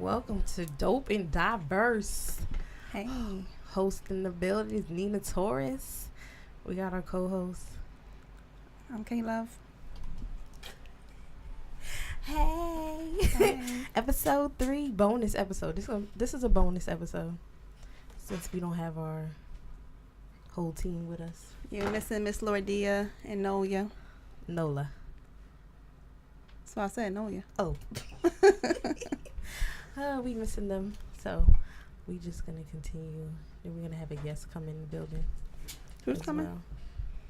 Welcome to Dope and Diverse. Hey. Host in the building is Neena Taurus. We got our co-host. I'm K-Love. Hey. Episode 3, bonus episode. This is a bonus episode since we don't have our whole team with us. You're missing Miss Lordia and Noya. Nola. So I said Noya. Oh. We missing them. So we just going to continue. Then we're going to have a guest come in the building. Who's coming? Well.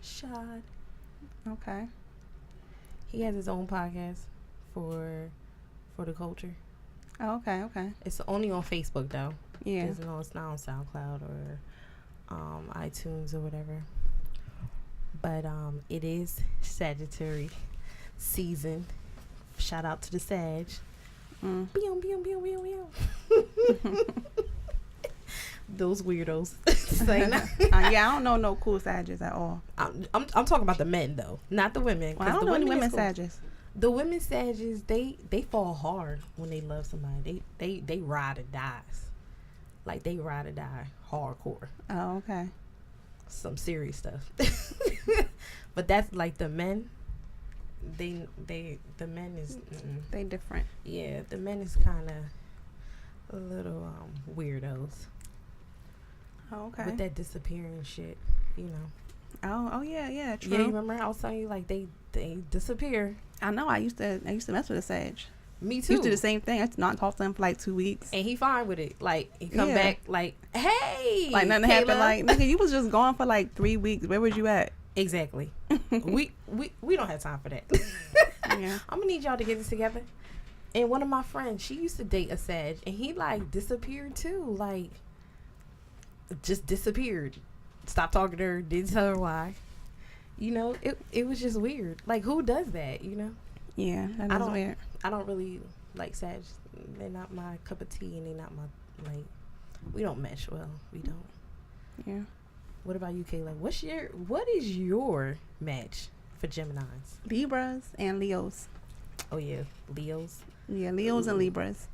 Shad. Okay. He has his own podcast for the culture. Oh, okay. It's only on Facebook though. Yeah. It's not on SoundCloud or iTunes or whatever. But it is Sagittarius season. Shout out to the Sag. Mm. Those weirdos. Yeah, I don't know no cool Sages at all. I'm talking about the men though, not the women. Well, I don't know any women Sages. The women Sages, they fall hard when they love somebody. They ride or dies. Like they ride or die hardcore. Oh, okay. Some serious stuff. But that's like the men. The men is they different. Yeah, the men is kind of a little weirdos. Oh, okay. With that disappearing shit, you know. Oh yeah, true. Yeah, you remember I was telling you like they disappear. I know. I used to mess with a Sage. Me too. You do the same thing. I used to not talk to him for like 2 weeks. And he fine with it. Like he come back like, hey, like nothing happened. Like nigga, you was just gone for like 3 weeks. Where was you at? Exactly. we don't have time for that. Yeah. I'm gonna need y'all to get this together. And one of my friends, she used to date a Sag, and he like disappeared too. Like just disappeared. Stopped talking to her. Didn't tell her why. You know, it was just weird. Like who does that? You know. Yeah, that is weird. I don't really like Sag. They're not my cup of tea, and they're not my like. We don't mesh well. We don't. Yeah. What about you, Kayla? What is your match for Geminis? Libras and Leos. Oh yeah, Leos. Yeah, Leos and Libras.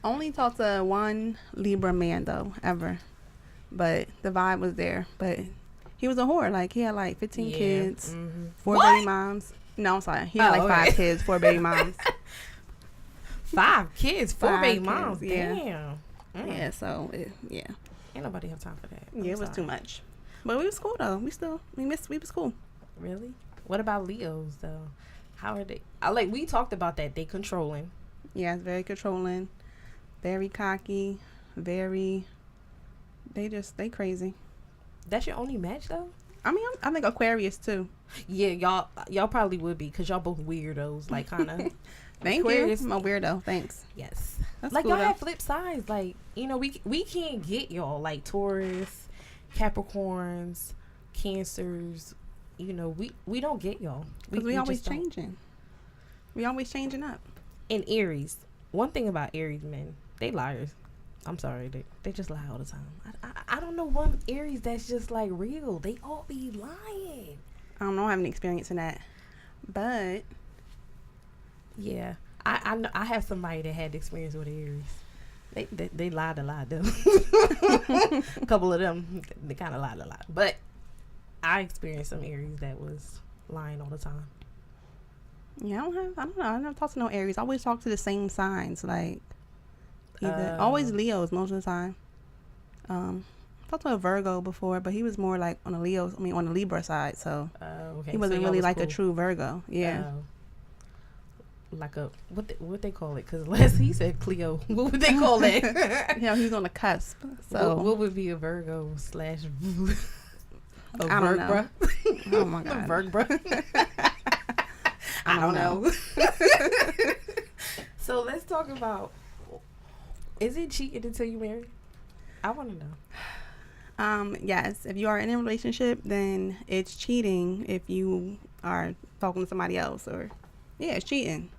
Only talked to one Libra man though ever, but the vibe was there. But he was a whore. Like he had like 15 kids, 4 baby moms. No, I'm sorry. He had like 5 kids, 4 baby moms. 5 kids, 4 baby moms. Yeah. Damn. Yeah. So yeah. Ain't nobody have time for that. Yeah, it was too much. But we was cool though. We was cool. Really? What about Leos though? How are they? We talked about that. They controlling. Yeah, it's very controlling, very cocky, very. They crazy. That's your only match though? I mean, I think Aquarius too. Yeah, y'all probably would be because y'all both weirdos. Like kind of. Thank Aquarius. you. I'm a weirdo. Thanks. Yes. That's like cool, y'all though. have flip sides. Like, you know, we can't get y'all like Taurus, Capricorns, Cancers. You know, we don't get y'all. Because we always changing. We always changing up. And Aries. One thing about Aries men, they liars. I'm sorry. They just lie all the time. I don't know one Aries that's just like real. They all be lying. I don't know. I have any experience in that. But yeah, I know, I have somebody that had experience with Aries. They lied a lot though. A couple of them, they kind of lied a lot. But I experienced some Aries that was lying all the time. yeah, I don't know. I never talked to no Aries. I always talk to the same signs. Like always Leos most of the time. I talked to a Virgo before, but he was more like on the Libra side. So okay. he wasn't so really was like cool. a true Virgo. Yeah. Like a what they call it? Because last he said Cleo. What would they call that? You know, he was on the cusp. So what would be a Virgo / a I don't know. Oh my god, a Virgbra. I don't know. So let's talk about: is it cheating until you marry? I want to know. Yes. If you are in a relationship, then it's cheating. If you are talking to somebody else, or it's cheating.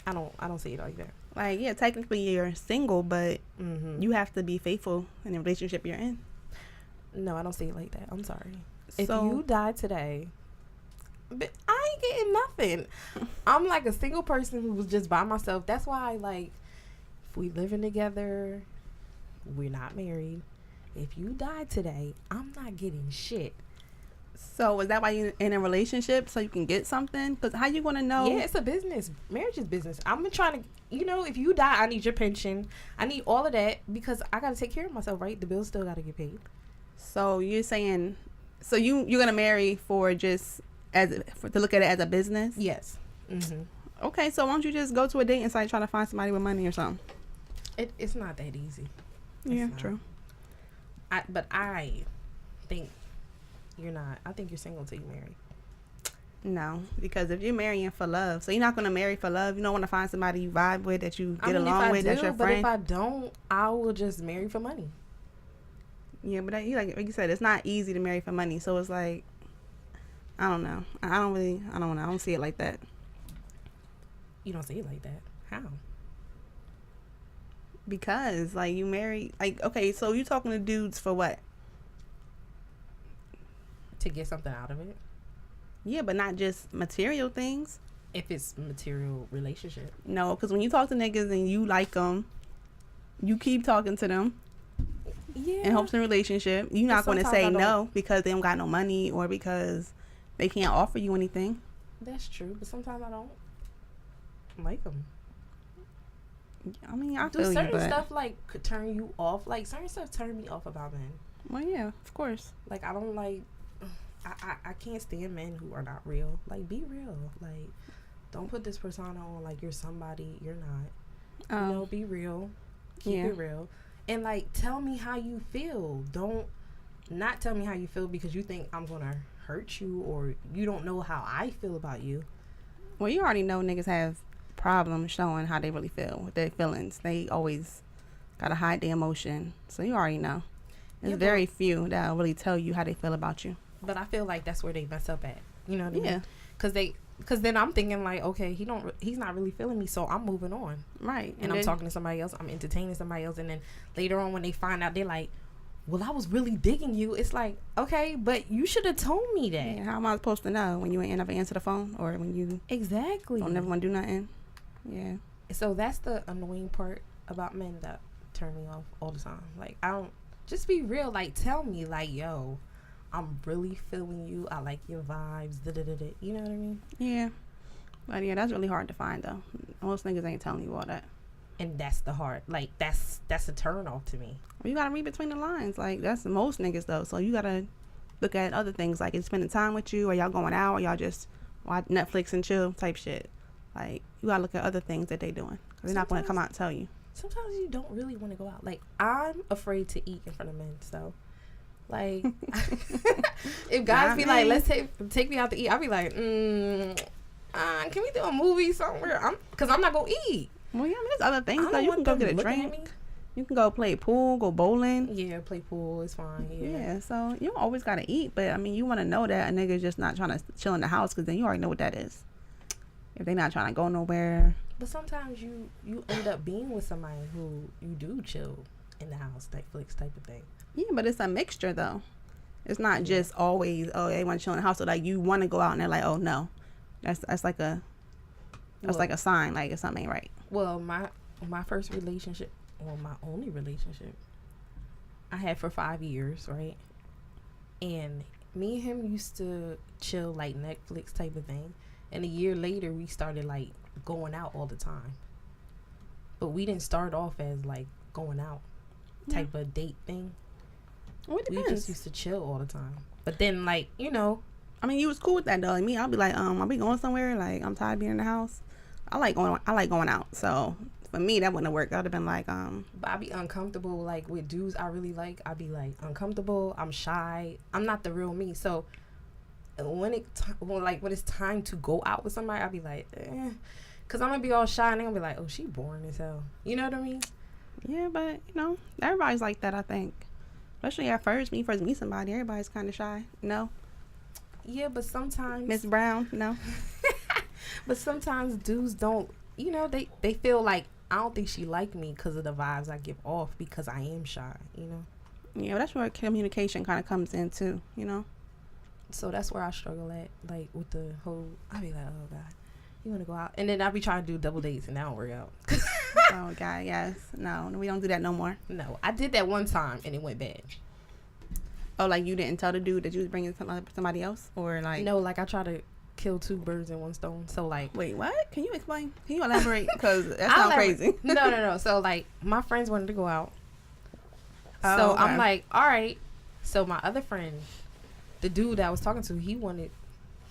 I don't see it like that. Like, yeah, technically you're single, but you have to be faithful in the relationship you're in. No, I don't see it like that. I'm sorry. So, if you die today, but I ain't getting nothing. I'm like a single person who was just by myself. That's why, like, we living together, we're not married. If you die today, I'm not getting shit. So is that why you're in a relationship, so you can get something? Because how you gonna know? Yeah, it's a business. Marriage is business. I'm trying to, if you die, I need your pension. I need all of that because I got to take care of myself, right? The bills still got to get paid. So you're saying, so you're gonna marry for just to look at it as a business? Yes. Mm-hmm. Okay, so why don't you just go to a dating site, try to find somebody with money or something? It's not that easy. Yeah, true. But I think you're not. I think you're single till you marry. No, because if you're marrying for love, so you're not going to marry for love. You don't want to find somebody you vibe with, that you get along with, that's your friend. But if I don't, I will just marry for money. Yeah, but like you said, it's not easy to marry for money. So it's like, I don't know. I don't know. I don't see it like that. You don't see it like that? How? Because like you marry, like, okay, so you talking to dudes for what? To get something out of it. Yeah, but not just material things. If it's material relationship. No, because when you talk to niggas and you like them, you keep talking to them. Yeah. In hopes in a relationship. You're not going to say no because they don't got no money or because they can't offer you anything. That's true, but sometimes I don't like them. I mean, I do feel certain you, but stuff like could turn you off. Like certain stuff turn me off about men. Well, yeah, of course. Like I don't like. I can't stand men who are not real. Like, be real. Like, don't put this persona on like you're somebody you're not. Be real. Keep it real. And like, tell me how you feel. Don't not tell me how you feel because you think I'm gonna hurt you or you don't know how I feel about you. Well, you already know niggas have problems showing how they really feel with their feelings. They always gotta hide their emotion. So you already know. There's very few that'll really tell you how they feel about you. But I feel like that's where they mess up at. You know what I mean? Yeah. Because then I'm thinking like, okay, he's not really feeling me, so I'm moving on. Right. And I'm talking to somebody else. I'm entertaining somebody else. And then later on when they find out, they're like, well, I was really digging you. It's like, okay, but you should have told me that. Yeah, how am I supposed to know when you ain't never answer the phone or when you don't never want to do nothing? Yeah. So that's the annoying part about men that turn me off all the time. Like, I don't, just be real. Like, tell me, like, yo, I'm really feeling you. I like your vibes. Da-da-da-da. You know what I mean? Yeah. But yeah, that's really hard to find though. Most niggas ain't telling you all that. And that's the hard. Like, that's a turn off to me. Well, you gotta read between the lines. Like, that's most niggas though. So you gotta look at other things, like is spending time with you, or y'all going out, or y'all just watch Netflix and chill type shit. Like, you gotta look at other things that they doing. Cause they're not gonna come out and tell you. Sometimes you don't really want to go out. Like, I'm afraid to eat in front of men. So, like, if guys be like, let's take me out to eat, I'll be like, can we do a movie somewhere? Cause I'm not gonna eat. Well, yeah, I mean, there's other things though. You can go get a drink. You can go play pool, go bowling. Yeah, play pool is fine. Yeah, so you don't always gotta eat, but I mean, you want to know that a nigga's just not trying to chill in the house, because then you already know what that is. If they not trying to go nowhere. But sometimes you end up being with somebody who you do chill in the house, Netflix type of thing. Yeah, but it's a mixture though. It's not just always, oh, they want to chill in the house. So like, you want to go out and they're like, oh no, that's like a sign, like if something ain't right. Well, my first relationship, well, my only relationship, I had for 5 years, right? And me and him used to chill like Netflix type of thing. And a year later, we started like going out all the time. But we didn't start off as like going out type of date thing. Well, it depends. We just used to chill all the time. But then, like, you know, I mean, you was cool with that though. Like me, I'll be like, I'll be going somewhere. Like, I'm tired of being in the house. I like going out. So for me, that wouldn't have worked. I'd have been like, But I'd be uncomfortable, like, with dudes I really like. I'd be, like, uncomfortable. I'm shy. I'm not the real me. So when it's time to go out with somebody, I'd be like, because I'm going to be all shy, and they're going to be like, oh, she boring as hell. You know what I mean? Yeah, but, you know, everybody's like that, I think. Especially at first, when you first meet somebody, everybody's kind of shy. No? Yeah, but sometimes... Miss Brown, no? But sometimes dudes don't, you know, they feel like, I don't think she like me because of the vibes I give off because I am shy, you know? Yeah, but that's where communication kind of comes in too, you know? So that's where I struggle at, like, with the whole, I be like, oh, God. You want to go out? And then I be trying to do double dates, and that don't work out. Oh God, yes. No, we don't do that no more. No, I did that one time, and it went bad. Oh, like you didn't tell the dude that you was bringing somebody else, or like? No, like I try to kill two birds in one stone. So like, wait, what? Can you explain? Can you elaborate? Because that sounds crazy. No. So like, my friends wanted to go out. Oh, So okay. I'm like, all right. So my other friend, the dude that I was talking to, he wanted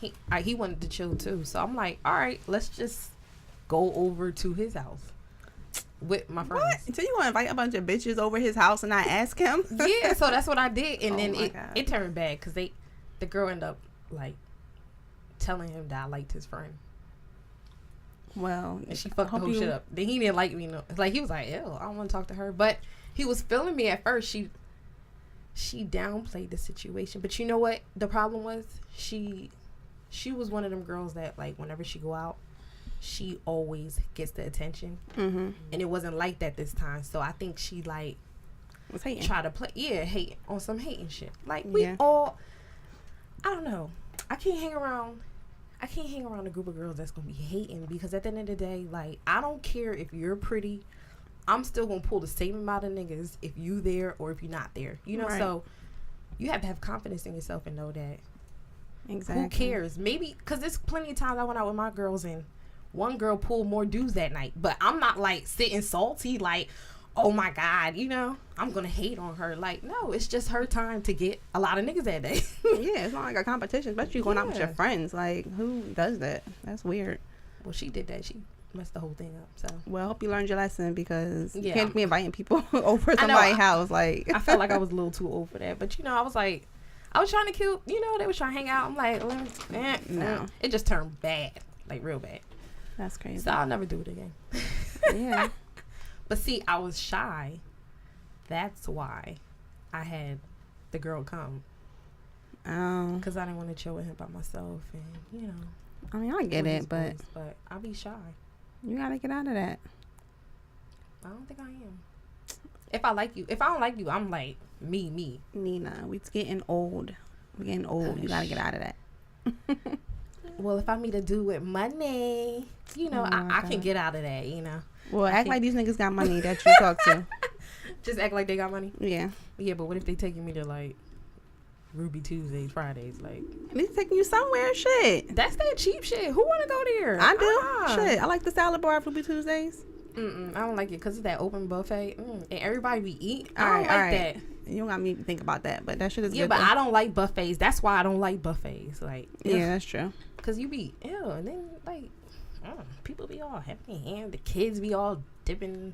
to chill too. So I'm like, all right, let's just go over to his house with my friends. What? So you want to invite a bunch of bitches over his house and not ask him? Yeah. So that's what I did, and then my God. it turned bad because the girl ended up like telling him that I liked his friend. Well, And she fucked the whole shit up. Then he didn't like me. No, like he was like, ew, I don't want to talk to her. But he was feeling me at first. She downplayed the situation. But you know what? The problem was she was one of them girls that like whenever she go out, she always gets the attention. Mm-hmm. And it wasn't like that this time. So I think she like was hating. try to play hate on some hating shit. Like Yeah. I don't know. I can't hang around a group of girls that's gonna be hating, because at the end of the day, like, I don't care if you're pretty, I'm still gonna pull the same amount of niggas if you there or if you're not there. You know, Right. So you have to have confidence in yourself and know that. Exactly. Who cares? Maybe because there's plenty of times I went out with my girls and one girl pulled more dudes that night, but I'm not like sitting salty like, oh my God, you know, I'm gonna hate on her. Like, no, it's just her time to get a lot of niggas that day. Yeah, it's not like a competition, especially going out with your Yeah. friends. Like, who does that? That's weird. Well, she did that. She messed the whole thing up. So Well, I hope you learned your lesson, because you Yeah. can't be inviting people over I know, somebody's house. Like, I felt like I was a little too old for that. But, you know, I was like, I was trying to kill, you know, they was trying to hang out. I'm like, No. It just turned bad, like real bad. that's crazy. So I'll never do it again. Yeah. But see, I was shy. That's why I had the girl come. Because I didn't want to chill with him by myself. And, you know. I mean, I get with it, his but boys, but I'll be shy. you gotta get out of that. I don't think I am. If I don't like you, I'm like, me. Nina, we're getting old. We're getting old. You gotta get out of that. Well, if I meet a dude with money, you know, Oh my I can God. get out of that, you know. Well, act like these niggas got money that you talk to. Just act like they got money. Yeah. Yeah, but what if they taking me to, like, Ruby Tuesdays, Fridays? Like, He's taking you somewhere. Shit. that's that cheap shit. Who want to go there? I do. Shit. I like the salad bar of Ruby Tuesdays. I don't like it because it's that open buffet. And everybody be eating. I All don't right, like all right. that. You don't got me to think about that, but that shit is Yeah, good. but though. I don't like buffets. That's why I don't like buffets. Like, Yeah, that's true. because you be ill, and then, like, people be all having hand. The kids be all dipping.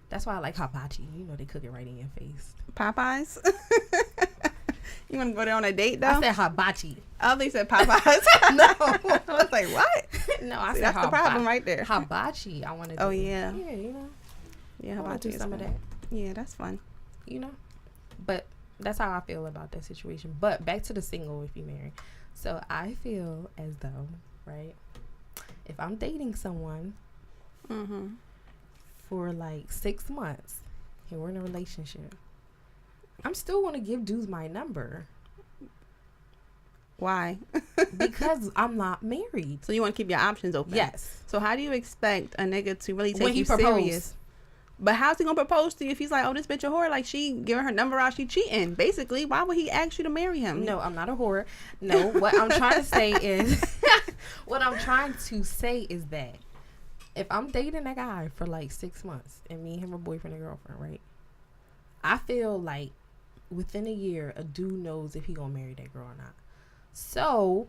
That's why I like hibachi. You know, they cook it right in your face. Popeyes. You want to go there on a date though? I said hibachi. Oh, they said Popeyes. No. I was like, what? No, I See, said that's the problem right there. hibachi. I want to do. Oh, yeah. Yeah, you know. Yeah, I how want about to do some of that. Yeah, that's fun. You know. But that's how I feel about that situation. But back to the single if you marry. So I feel as though, right, if I'm dating someone Mm-hmm. for like 6 months and we're in a relationship, I'm still going to give dudes my number Why? because I'm not married. So you want to keep your options open? Yes. So how do you expect a nigga to really When take he you proposed. serious? But how's he gonna propose to you if he's like, oh, this bitch a whore? Like, she giving her number out, she cheating. Basically, why would he ask you to marry him? No, I'm not a whore. No, what I'm trying to say is, that if I'm dating a guy for like 6 months and me and him are boyfriend and girlfriend, right? I feel like within a year, a dude knows if he gonna marry that girl or not. So,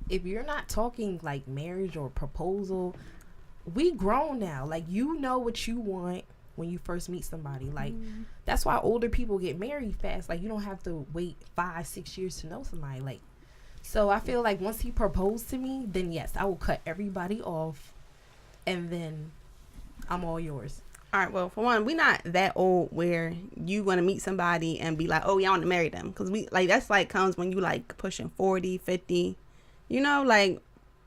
if you're not talking like marriage or proposal, we grown now. Like, you know what you want when you first meet somebody. Like, that's why older people get married fast. Like, you don't have to wait 5-6 years to know somebody. Like, so I feel like once he proposed to me, then yes, I will cut everybody off, and then I'm all yours. All right, well, for one, we not that old where you want to meet somebody and be like, oh, yeah, I want to marry them. Because we, like, that's like comes when you like pushing 40, 50. You know, like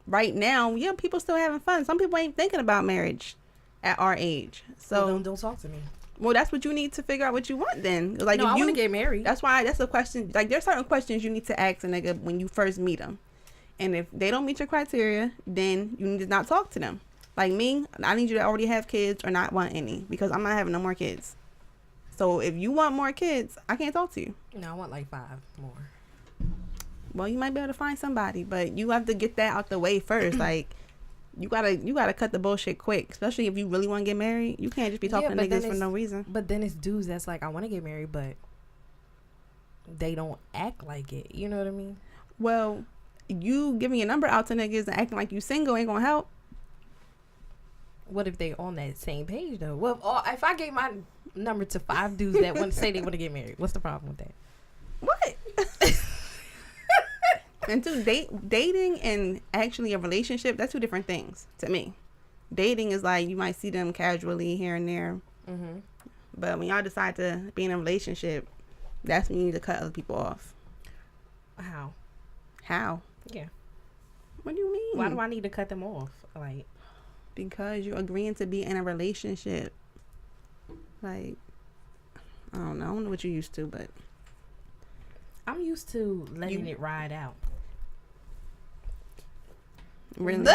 right now, yeah, people still having fun. Some people ain't thinking about marriage at our age. So Well, don't talk to me. well, that's what you need to figure out what you want then. Like, No, if I you want to get married. that's why that's a question. Like, there's certain questions you need to ask a nigga when you first meet him. And if they don't meet your criteria, then you need to not talk to them. Like me, I need you to already have kids or not want any, because I'm not having no more kids. So if you want more kids, I can't talk to you. No, I want like 5 more. Well, you might be able to find somebody, but you have to get that out the way first. Like, you gotta cut the bullshit quick, especially if you really want to get married. You can't just be talking to niggas for no reason. But then it's dudes that's like, I want to get married, but they don't act like it. You know what I mean? Well, you giving your number out to niggas and acting like you single ain't gonna help. What if they on that same page though? Well, if I gave my number to 5 dudes that want to say they want to get married, what's the problem with that? What? And dating and actually a relationship, that's 2 different things to me. Dating is like you might see them casually here and there, but when y'all decide to be in a relationship, that's when you need to cut other people off. How? Yeah. What do you mean? Why do I need to cut them off? Like, because you're agreeing to be in a relationship. Like, I don't know what you're used to, but I'm used to letting it ride out. Really?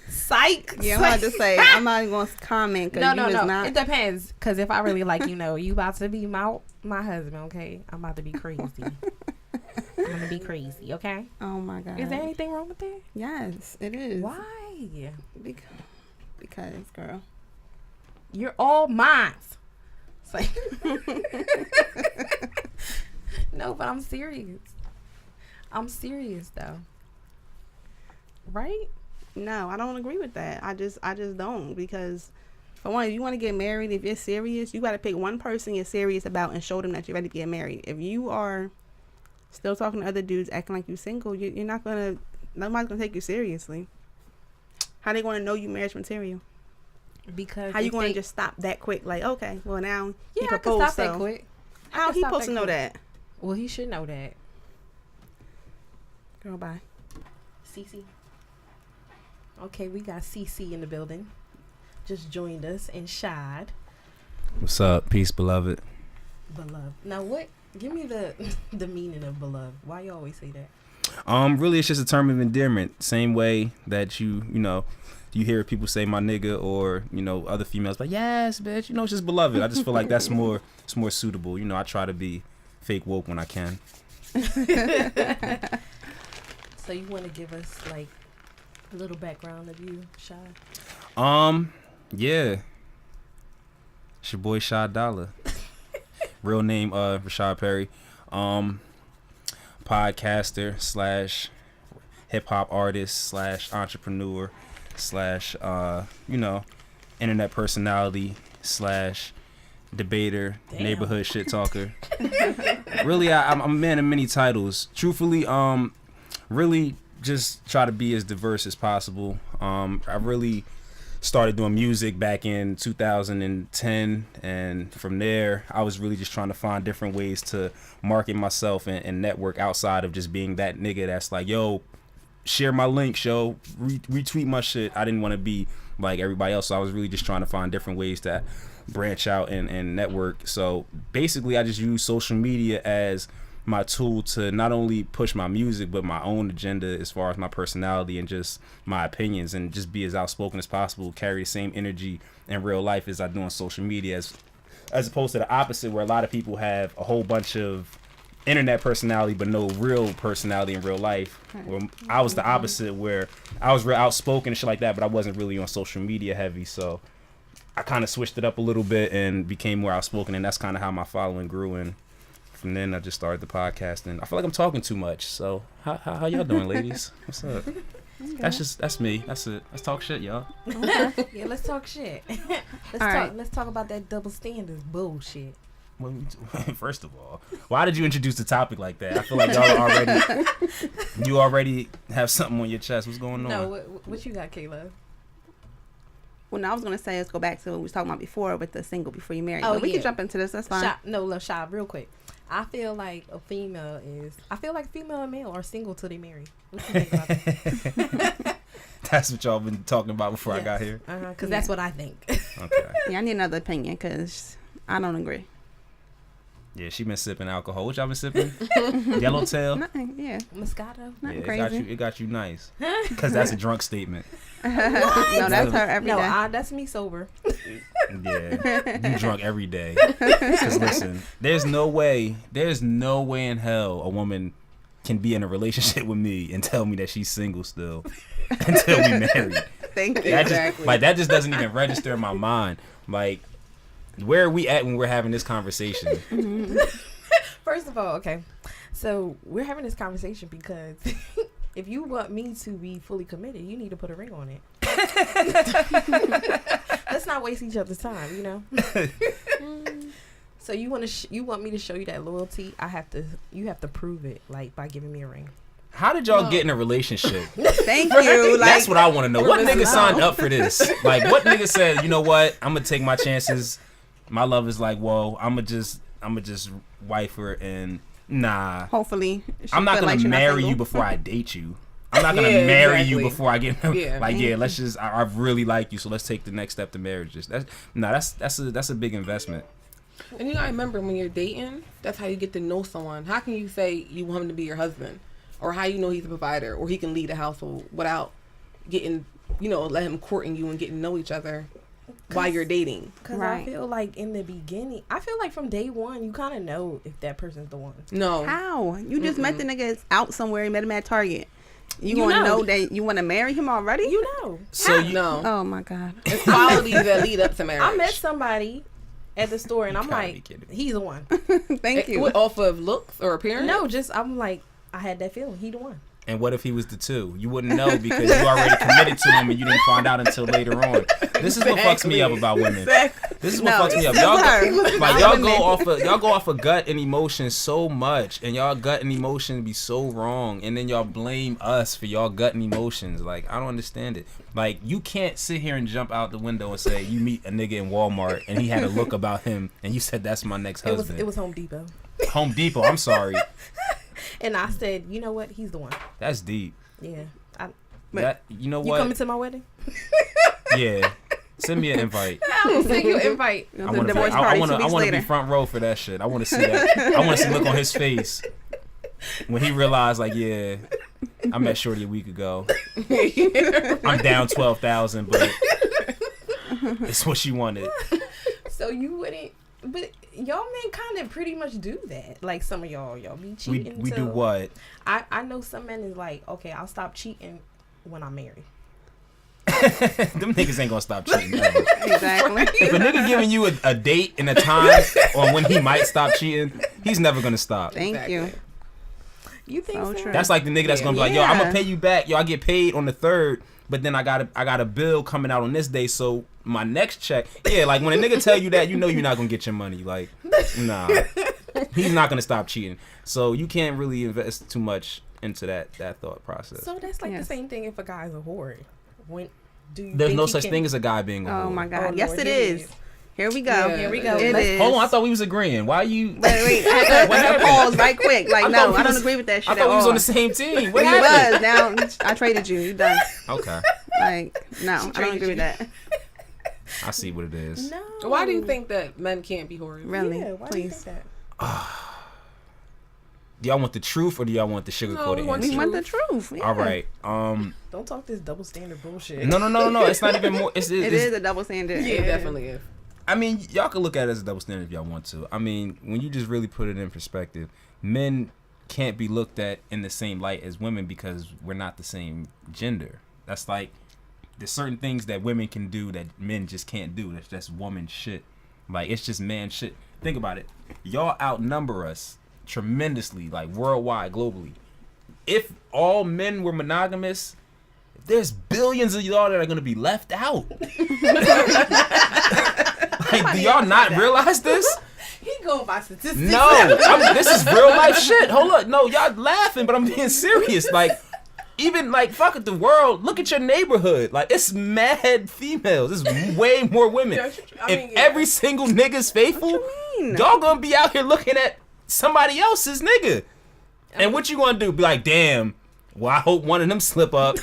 Psych. Yeah, I'm about to say, I'm not even going to comment. No. It depends. Because if I really like you about to be my husband, okay? I'm about to be crazy. I'm going to be crazy, okay? Oh, my God. Is there anything wrong with that? Yes, it is. Why? Because, girl. You're all mine. It's like no, but I'm serious. I'm serious, though. Right? No, I don't agree with that. I just don't, because for one, if you want to get married, if you're serious, you got to pick one person you're serious about and show them that you're ready to get married. If you are still talking to other dudes acting like you're single, you're not gonna, nobody's gonna take you seriously. How they gonna know you marriage material? Because how you gonna just stop that quick? Like, okay, well now he proposed, I can stop that quick. How he supposed to know that? Well, he should know that. Girl, bye. CeCe. Okay, we got CeCe in the building. Just joined us, and Shad. What's up? Peace, beloved. Beloved. Now, what? Give me the meaning of beloved. Why you always say that? Really, it's just a term of endearment. Same way that you hear people say my nigga, or other females like, yes, bitch. It's just beloved. I just feel like it's more suitable. I try to be fake woke when I can. So you want to give us like a little background of you, Shad? Yeah. It's your boy Shad Dollar. Real name Shad Perry. Podcaster / hip hop artist / entrepreneur / internet personality / debater, Damn. neighborhood shit talker. Really, I'm a man of many titles. Truthfully, really just try to be as diverse as possible. I really started doing music back in 2010, and from there I was really just trying to find different ways to market myself and network outside of just being that nigga that's like, yo, share my link, retweet my shit. I didn't want to be like everybody else, so I was really just trying to find different ways to branch out and network. So basically I just use social media as my tool to not only push my music but my own agenda as far as my personality and just my opinions, and just be as outspoken as possible, carry the same energy in real life as I do on social media, as opposed to the opposite, where a lot of people have a whole bunch of internet personality but no real personality in real life. Where I was the opposite, where I was real outspoken and shit like that, but I wasn't really on social media heavy. So I kind of switched it up a little bit and became more outspoken, and that's kind of how my following grew. And from then I just started the podcast, and I feel like I'm talking too much. So how y'all doing, ladies? What's up? That's me. That's it. Let's talk shit, y'all. Okay. Yeah, let's talk shit. Let's talk about that double standards bullshit. First of all, why did you introduce the topic like that? I feel like you already have something on your chest. What's going on? No, what you got, Kayla? Well, no, I was going to say, let's go back to what we was talking about before with the single before you marry. But we can jump into this. That's fine. Shad, real quick. I feel like female and male are single till they marry. What you think about that? That's what y'all been talking about before I got here? Because that's what I think. Okay. Yeah, I need another opinion because I don't agree. Yeah, she been sipping alcohol. What y'all been sipping? Yellowtail? Nothing, yeah. Moscato. Nothing Yeah, crazy. it got you nice. Because that's a drunk statement. No, that's her every day. No, that's me sober. Yeah, you drunk every day. Because listen, there's no way in hell a woman can be in a relationship with me and tell me that she's single still until we married. Thank you. That just doesn't even register in my mind. Like, where are we at when we're having this conversation? First of all, okay, so we're having this conversation because if you want me to be fully committed, you need to put a ring on it. Let's not waste each other's time, you know. So you want me to show you that loyalty? You have to prove it, like by giving me a ring. How did y'all get in a relationship? Thank you. Like, That's what I want to know. What nigga signed up for this? Like, what nigga said, you know what? I'm gonna take my chances. My love is like, well, I'm gonna just wife her and nah. hopefully, I'm not gonna like marry you before I date you. I'm not gonna marry you before I get let's just I really like you, so let's take the next step to marriage. That's a big investment. And you gotta remember, when you're dating, that's how you get to know someone. How can you say you want him to be your husband, or how you know he's a provider, or he can lead a household without getting, let him courting you and getting to know each other while you're dating? Because I feel like in the beginning, from day one, you kind of know if that person's the one. No. How? You just met the nigga out somewhere. You met him at Target. You gonna know that you want to marry him already? You know. So no. Oh my God. It's qualities that lead up to marriage. I met somebody at the store and I'm like, he's the one. Thank you. Off of looks or appearance? No, I'm like, I had that feeling. He the one. And what if he was the two? You wouldn't know because you already committed to him and you didn't find out until later on. This is what fucks me up about women. This is what fucks me up. Y'all go off of gut and emotion so much, and y'all gut and emotion be so wrong, and then y'all blame us for y'all gut and emotions. Like, I don't understand it. Like, you can't sit here and jump out the window and say you meet a nigga in Walmart and he had a look about him and you said that's my next husband. It was Home Depot. Home Depot. I'm sorry. And I said, you know what? He's the one. That's deep. Yeah. You know You what? coming to my wedding? Yeah. Send me an invite. I'll send you an invite. I want to be front row for that shit. I want to see that. I want to see the look on his face when he realized, like, yeah, I met Shorty a week ago. I'm down 12,000, but it's what she wanted. So you wouldn't, but y'all men kind of pretty much do that. Like, some of y'all be cheating. We do what? I know some men is like, okay, I'll stop cheating when I'm married. Them niggas ain't gonna stop cheating ever. Exactly. If a nigga giving you a date and a time on when he might stop cheating, he's never gonna stop. Thank you. You think so? True. That's like the nigga that's gonna be like, yo, I'm gonna pay you back. Yo, I get paid on the 3rd, but then I got a bill coming out on this day, so my next check. Yeah, like when a nigga tell you that, you know you're not gonna get your money. Like, nah, he's not gonna stop cheating. So you can't really invest too much into that thought process. So that's like the same thing if a guy's a whore. There's no such thing as a guy being a whore. Oh my God. Oh, yes, Lord, it is. Here we go. Yeah. Here we go. It is. Hold on, I thought we was agreeing. Why you? Wait. I had to pause right quick. Like, no, I don't agree with that shit. I thought we was on the same team. What happened? Was. Now I traded you. You done. Okay. Like, no, I don't agree with that. I see what it is. No. Why do you think that men can't be whores? Really? Yeah, why Please. do you think that? Do y'all want the truth or do y'all want the sugar-coated answer? We want the truth. Yeah. All right. Don't talk this double standard bullshit. No. It's not even more. It is a double standard. Yeah, it definitely is. I mean, y'all can look at it as a double standard if y'all want to. I mean, when you just really put it in perspective, men can't be looked at in the same light as women because we're not the same gender. That's like, there's certain things that women can do that men just can't do. That's just woman shit. Like, it's just man shit. Think about it. Y'all outnumber us tremendously, like worldwide, globally. If all men were monogamous, there's billions of y'all that are gonna be left out. Like, do y'all not realize this? He going by statistics. No, this is real life shit. Hold up, no, y'all laughing, but I'm being serious. Like, even like fuck it, the world. Look at your neighborhood. Like, it's mad females. It's way more women. If every single nigga's faithful, y'all gonna be out here looking at somebody else's nigga. And what you gonna do? Be like, damn, well, I hope one of them slip up.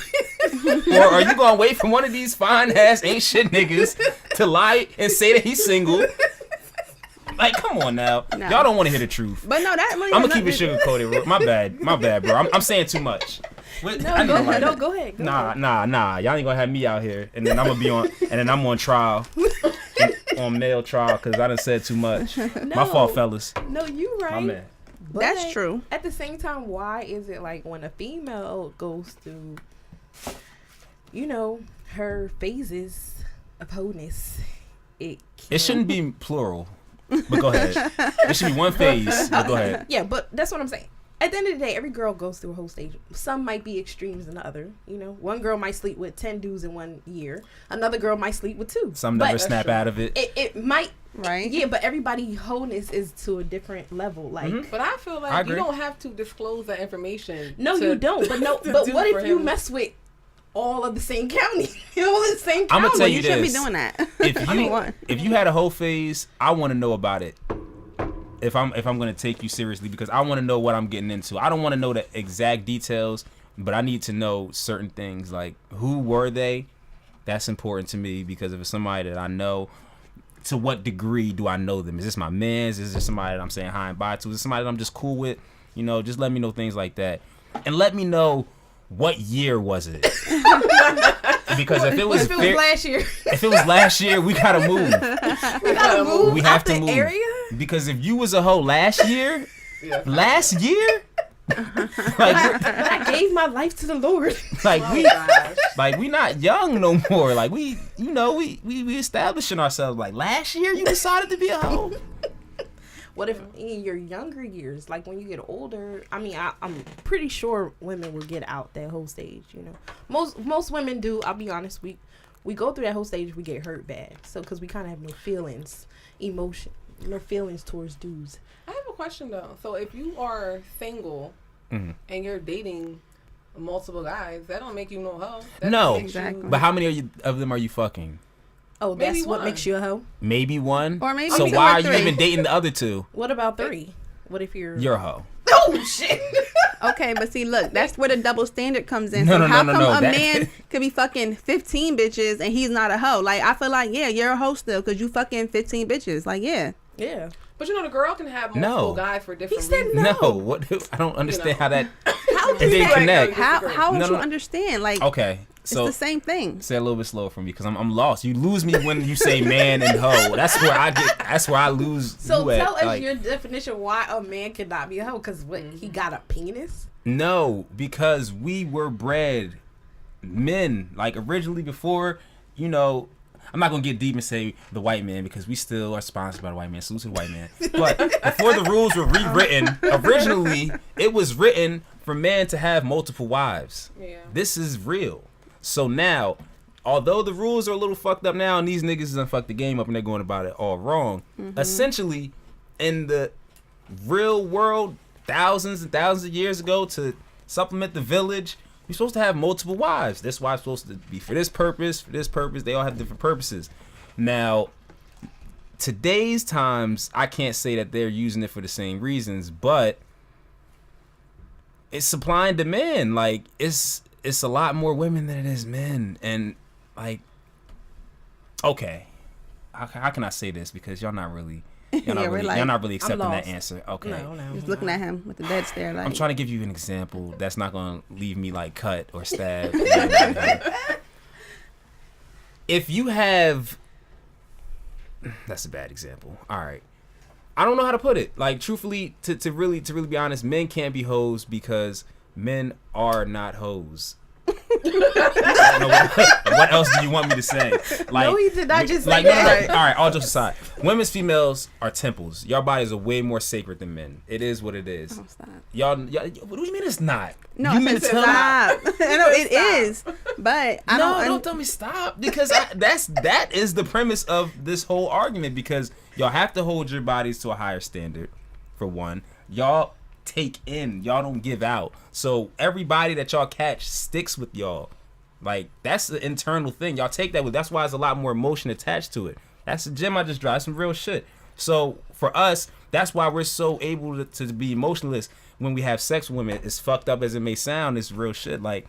Or are you gonna wait for one of these fine ass ain't shit niggas to lie and say that he's single? Like, come on now. No. Y'all don't want to hear the truth. But no, that really I'm has gonna keep it nothing- sugar coated. My bad, bro. I'm saying too much. What- I need to light it. Go ahead. Nah. Y'all ain't gonna have me out here, and then I'm gonna be on, and then I'm on trial, on male trial, because I done said too much. My fault, fellas. No, you right. My man. But That's true. At the same time, why is it like when a female goes through, her phases of wholeness, It shouldn't be plural. But go ahead. It should be one phase. But go ahead. Yeah, but that's what I'm saying. At the end of the day, every girl goes through a whole stage. Some might be extremes than the other. One girl might sleep with 10 dudes in 1 year. Another girl might sleep with 2. Some never snap out of it. It might. Right. Yeah, but everybody wholeness is to a different level. Like, But I feel I like you agree. don't have to disclose that information. no, to- you don't. But to but do what for if you him. mess with all of the same county? All of the same I'ma county. tell You shouldn't be this. doing that. If I mean, you what? if you had a whole phase, I want to know about it. If I'm gonna take you seriously, because I want to know what I'm getting into. I don't want to know the exact details, but I need to know certain things, like who were they. That's important to me, because if it's somebody that I know, to what degree do I know them? Is this my man's? Is this somebody that I'm saying hi and bye to? Is this somebody that I'm just cool with? Just let me know things like that, and let me know what year was it. Because if it was last year, if it was last year, we gotta move. we gotta move. We have out to the move. area. Because if you was a hoe last year, like I gave my life to the Lord. like Oh, we gosh. like we not young no more. Like we establishing ourselves. Like last year, you decided to be a hoe. What if in your younger years, like when you get older? I mean, I'm pretty sure women will get out that whole stage. Most women do. I'll be honest. We go through that whole stage. We get hurt bad. So because we kind of have no feelings, no feelings towards dudes. I have a question though. So if you are single and you're dating multiple guys, that don't make you no hoe. That No, makes you- Exactly. but how many of them are you fucking? Oh, Maybe that's what one. makes you a hoe. Maybe one. Or maybe So two why or are you three. even dating the other two? What about 3? What if you're? You're a hoe. Oh shit! Okay, but see, look, that's where the double standard comes in. No, So no, how no, come no, a that- man could be fucking 15 bitches and he's not a hoe? Like, I feel like, yeah, you're a hoe still because you fucking 15 bitches. Like, yeah. Yeah. But the girl can have multiple No. guys for different He said reasons. no. No, what? I don't understand how that. How It didn't connect. How don't No, you no. understand? Like, Okay, it's so the same thing. say a little bit slower for me, because I'm lost. You lose me when you say man and hoe. That's where I lose. So you at. tell us Like, your definition why a man cannot be a hoe. Because what he got a penis? No, because we were bred men, like originally before, I'm not gonna get deep and say the white man, because we still are sponsored by the white man. Salute to the white man. But before the rules were rewritten, originally it was written for men to have multiple wives. Yeah. This is real. So now, although the rules are a little fucked up now, and these niggas done fucked the game up and they're going about it all wrong, essentially, in the real world, thousands and thousands of years ago, to supplement the village, you're supposed to have multiple wives. This wife's supposed to be for this purpose, They all have different purposes. Now, today's times, I can't say that they're using it for the same reasons, but it's supply and demand. Like, it's a lot more women than it is men. And, like, okay. How can I say this? Because y'all not really... Y'all not really accepting that lost. answer. Okay. No. Just looking at him with the dead stare. Like, I'm trying to give you an example that's not going to leave me like cut or stabbed. If you have, that's a bad example. All right. I don't know how to put it. Like, truthfully, to really be honest, men can't be hoes because men are not hoes. I don't know what else do you want me to say? Like, No, he did not just say like, that. all right, all jokes aside, women's females are temples. Your bodies are way more sacred than men. It is what it is. oh, stop. Y'all, what do you mean it's not? No, you I mean said to tell me? stop. No, it is. But I Don't tell me stop, because that is the premise of this whole argument, because y'all have to hold your bodies to a higher standard, for one. Y'all take in, y'all don't give out. So everybody that y'all catch sticks with y'all. Like, that's the internal thing. Y'all take that with. That's why there's a lot more emotion attached to it. That's the gem I just dropped. Some real shit. So for us, that's why we're so able to be emotionless when we have sex with women. As fucked up as it may sound, it's real shit. Like,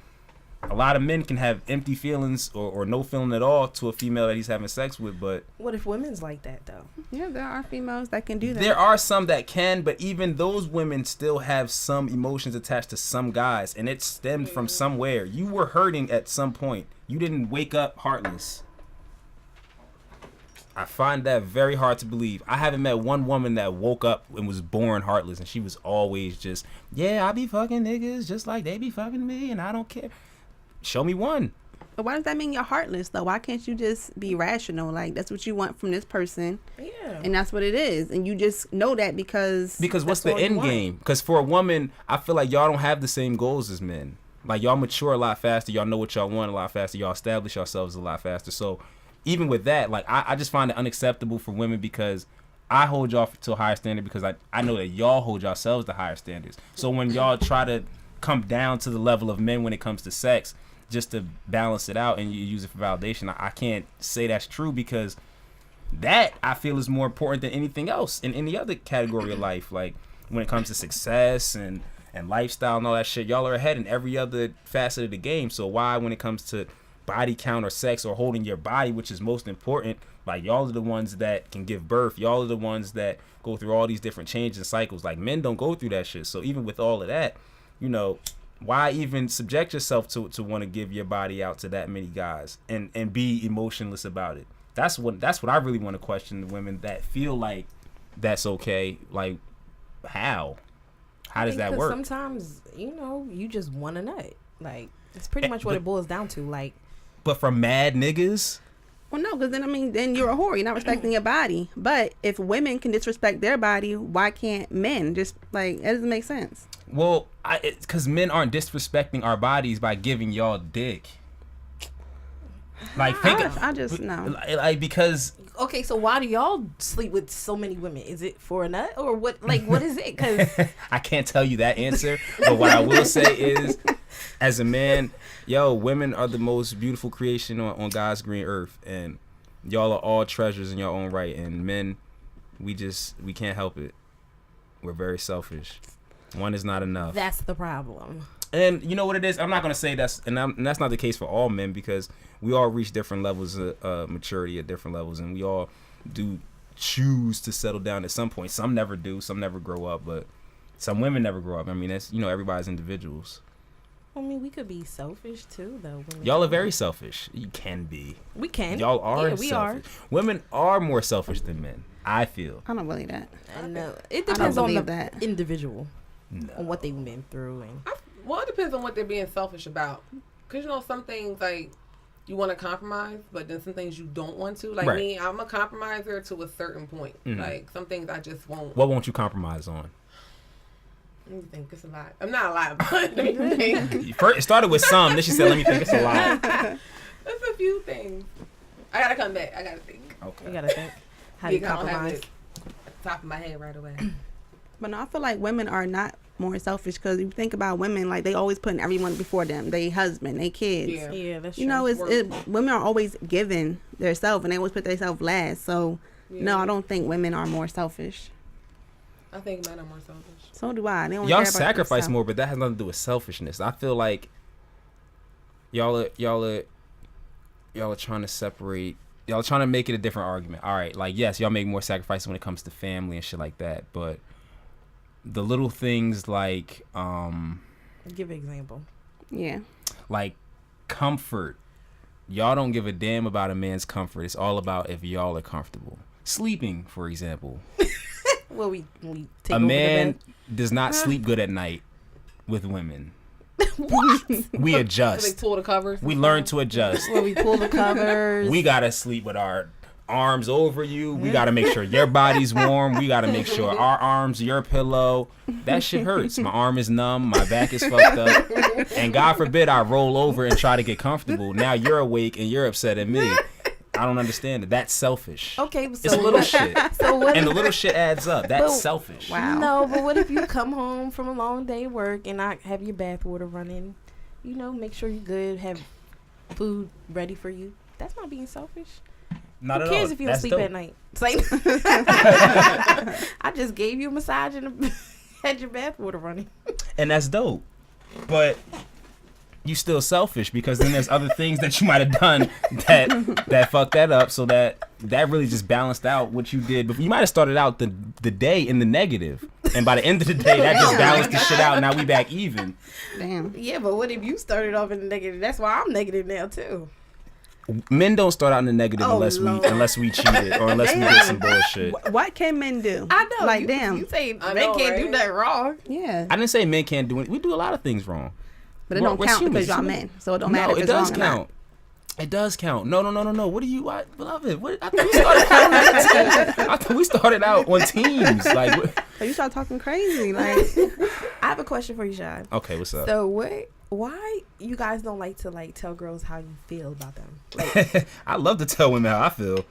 A lot of men can have empty feelings or no feeling at all to a female that he's having sex with, but What if women's like that though? Yeah, there are females that can do that. there are some that can, but even those women still have some emotions attached to some guys, and it stemmed from somewhere. You were hurting at some point. You didn't wake up heartless. I find that very hard to believe. I haven't met one woman that woke up and was born heartless, and she was always just, yeah, I be fucking niggas just like they be fucking me, and I don't care. Show me one. But why does that mean you're heartless though? Why can't you just be rational? Like that's what you want from this person, Yeah. and that's what it is, and you just know that because What's That's the all you end want. game? Because for a woman, I feel like y'all don't have the same goals as men. Like y'all mature a lot faster. Y'all know what y'all want a lot faster. Y'all establish yourselves a lot faster. So even with that, like I just find it unacceptable for women because I hold y'all to a higher standard because I know that y'all hold yourselves to higher standards. So when y'all try to come down to the level of men when it comes to sex, just to balance it out and you use it for validation, I can't say that's true because that I feel is more important than anything else in any other category of life. Like when it comes to success and lifestyle and all that shit, y'all are ahead in every other facet of the game. So why when it comes to body count or sex or holding your body, which is most important, like y'all are the ones that can give birth, y'all are the ones that go through all these different changes and cycles. Like men don't go through that shit. So even with all of that, you know, why even subject yourself to want to give your body out to that many guys and be emotionless about it? That's what I really want to question the women that feel like that's okay. Like how does that work? Sometimes, you just want a nut. Like, it's pretty much what it boils down to. Like, But from mad niggas? Well, no, because then you're a whore. You're not respecting your body. But if women can disrespect their body, why can't men? Just like, it doesn't make sense. Well, because men aren't disrespecting our bodies by giving y'all dick. Like, I just no. Like, because okay, so why do y'all sleep with so many women? Is it for a nut or what? Like, what is it? Because I can't tell you that answer. But what I will say is, as a man, women are the most beautiful creation on God's green earth, and y'all are all treasures in your own right. And men, we can't help it. We're very selfish. One is not enough. that's the problem. And you know what it is? I'm not going to say that's not the case for all men, because we all reach different levels of maturity at different levels, and we all do choose to settle down at some point. Some never do, some never grow up, but some women never grow up. I mean, that's, everybody's individuals. I mean, we could be selfish too, though. Y'all are very selfish. You can be. We can. Y'all are Yeah, we selfish. Women are more selfish than men, I feel. I don't believe that. I know. It I don't depends on the believe that. individual, No. on what they've been through, and Well, it depends on what they're being selfish about. Because, some things, like, you want to compromise, but then some things you don't want to. Like Right. me, I'm a compromiser to a certain point. Mhm. Like, some things I just won't. What won't you compromise on? Let me think. It's a lot. I'm not a lot, but let me think. First, it started with some, then she said, let me think, it's a lot. There's a few things. I got to come back. I got to think. you Okay. gotta think how you I don't have compromise. it at the top of my head right away. But no, I feel like women are not more selfish because you think about women, like they always putting everyone before them, they husband, they kids. Yeah. Yeah, that's true. You know, women are always giving themselves and they always put themselves last. So no, I don't think women are more selfish. I think men are more selfish. So do I. They don't Y'all care about sacrifice themselves. more, but that has nothing to do with selfishness. I feel like y'all are trying to separate. Y'all are trying to make it a different argument. All right, like yes, y'all make more sacrifices when it comes to family and shit like that, but the little things like Give an example. Yeah. like comfort. Y'all don't give a damn about a man's comfort. It's all about if y'all are comfortable. Sleeping, for example. Well, we take A over man the does not sleep good at night with women. What? We So they adjust. pull the covers. We learn to adjust. Where we pull the covers. We gotta sleep with our arms over you. We gotta make sure your body's warm. We gotta make sure our arms are your pillow. That shit hurts. My arm is numb. My back is fucked up. And God forbid I roll over and try to get comfortable. Now you're awake and you're upset at me. I don't understand it. That's selfish. Okay, It's so little shit. So what? And the little shit adds up. That's But- selfish. Wow. No, but what if you come home from a long day of work and not have your bath water running? Make sure you're good. Have food ready for you. That's not being selfish. Not Who at cares all. if you don't That's sleep dope. at night? It's like I just gave you a massage and had your bath water running. And that's dope. But you still selfish, because then there's other things that you might have done that fucked that up, so that really just balanced out what you did. But you might have started out the day in the negative, and by the end of the day, that just balanced the shit out, and now we back even. Damn. Yeah, but what if you started off in the negative? That's why I'm negative now too. Men don't start out in the negative unless we cheated or unless we did some bullshit. What can men do? I know. Like, damn. You say I men know, can't do right? nothing wrong. Yeah. I didn't say men can't do it. We do a lot of things wrong. But it We're don't count humans. because y'all men. So it don't matter No, if it it's does wrong or not. count. It does count. No. What do you, beloved? I thought we started out I thought we started out on teams. Like, So you start talking crazy. Like, I have a question for you, Shad. okay, what's up? So why you guys don't like to tell girls how you feel about them? Like, I love to tell women how I feel.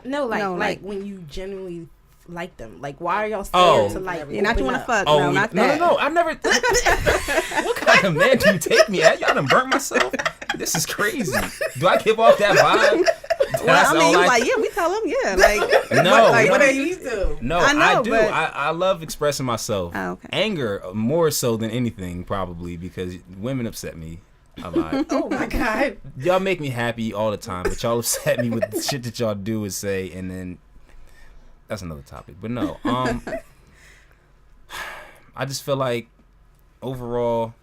like when you genuinely like them. Like, why are y'all scared to like? you're not you want to fuck. Oh, no, not that. no. I never. What kind of man do you take me at? Y'all done burnt myself. This is crazy. Do I give off that vibe? Well, I mean, you like, yeah, we tell them, yeah. Like, No, like, no. what are You you? do. No, I know, I do. but- I love expressing myself. Oh, okay. Anger more so than anything, probably, because women upset me a lot. Oh my god. Y'all make me happy all the time, but y'all upset me with the shit that y'all do and say, and then that's another topic. But no, I just feel like overall,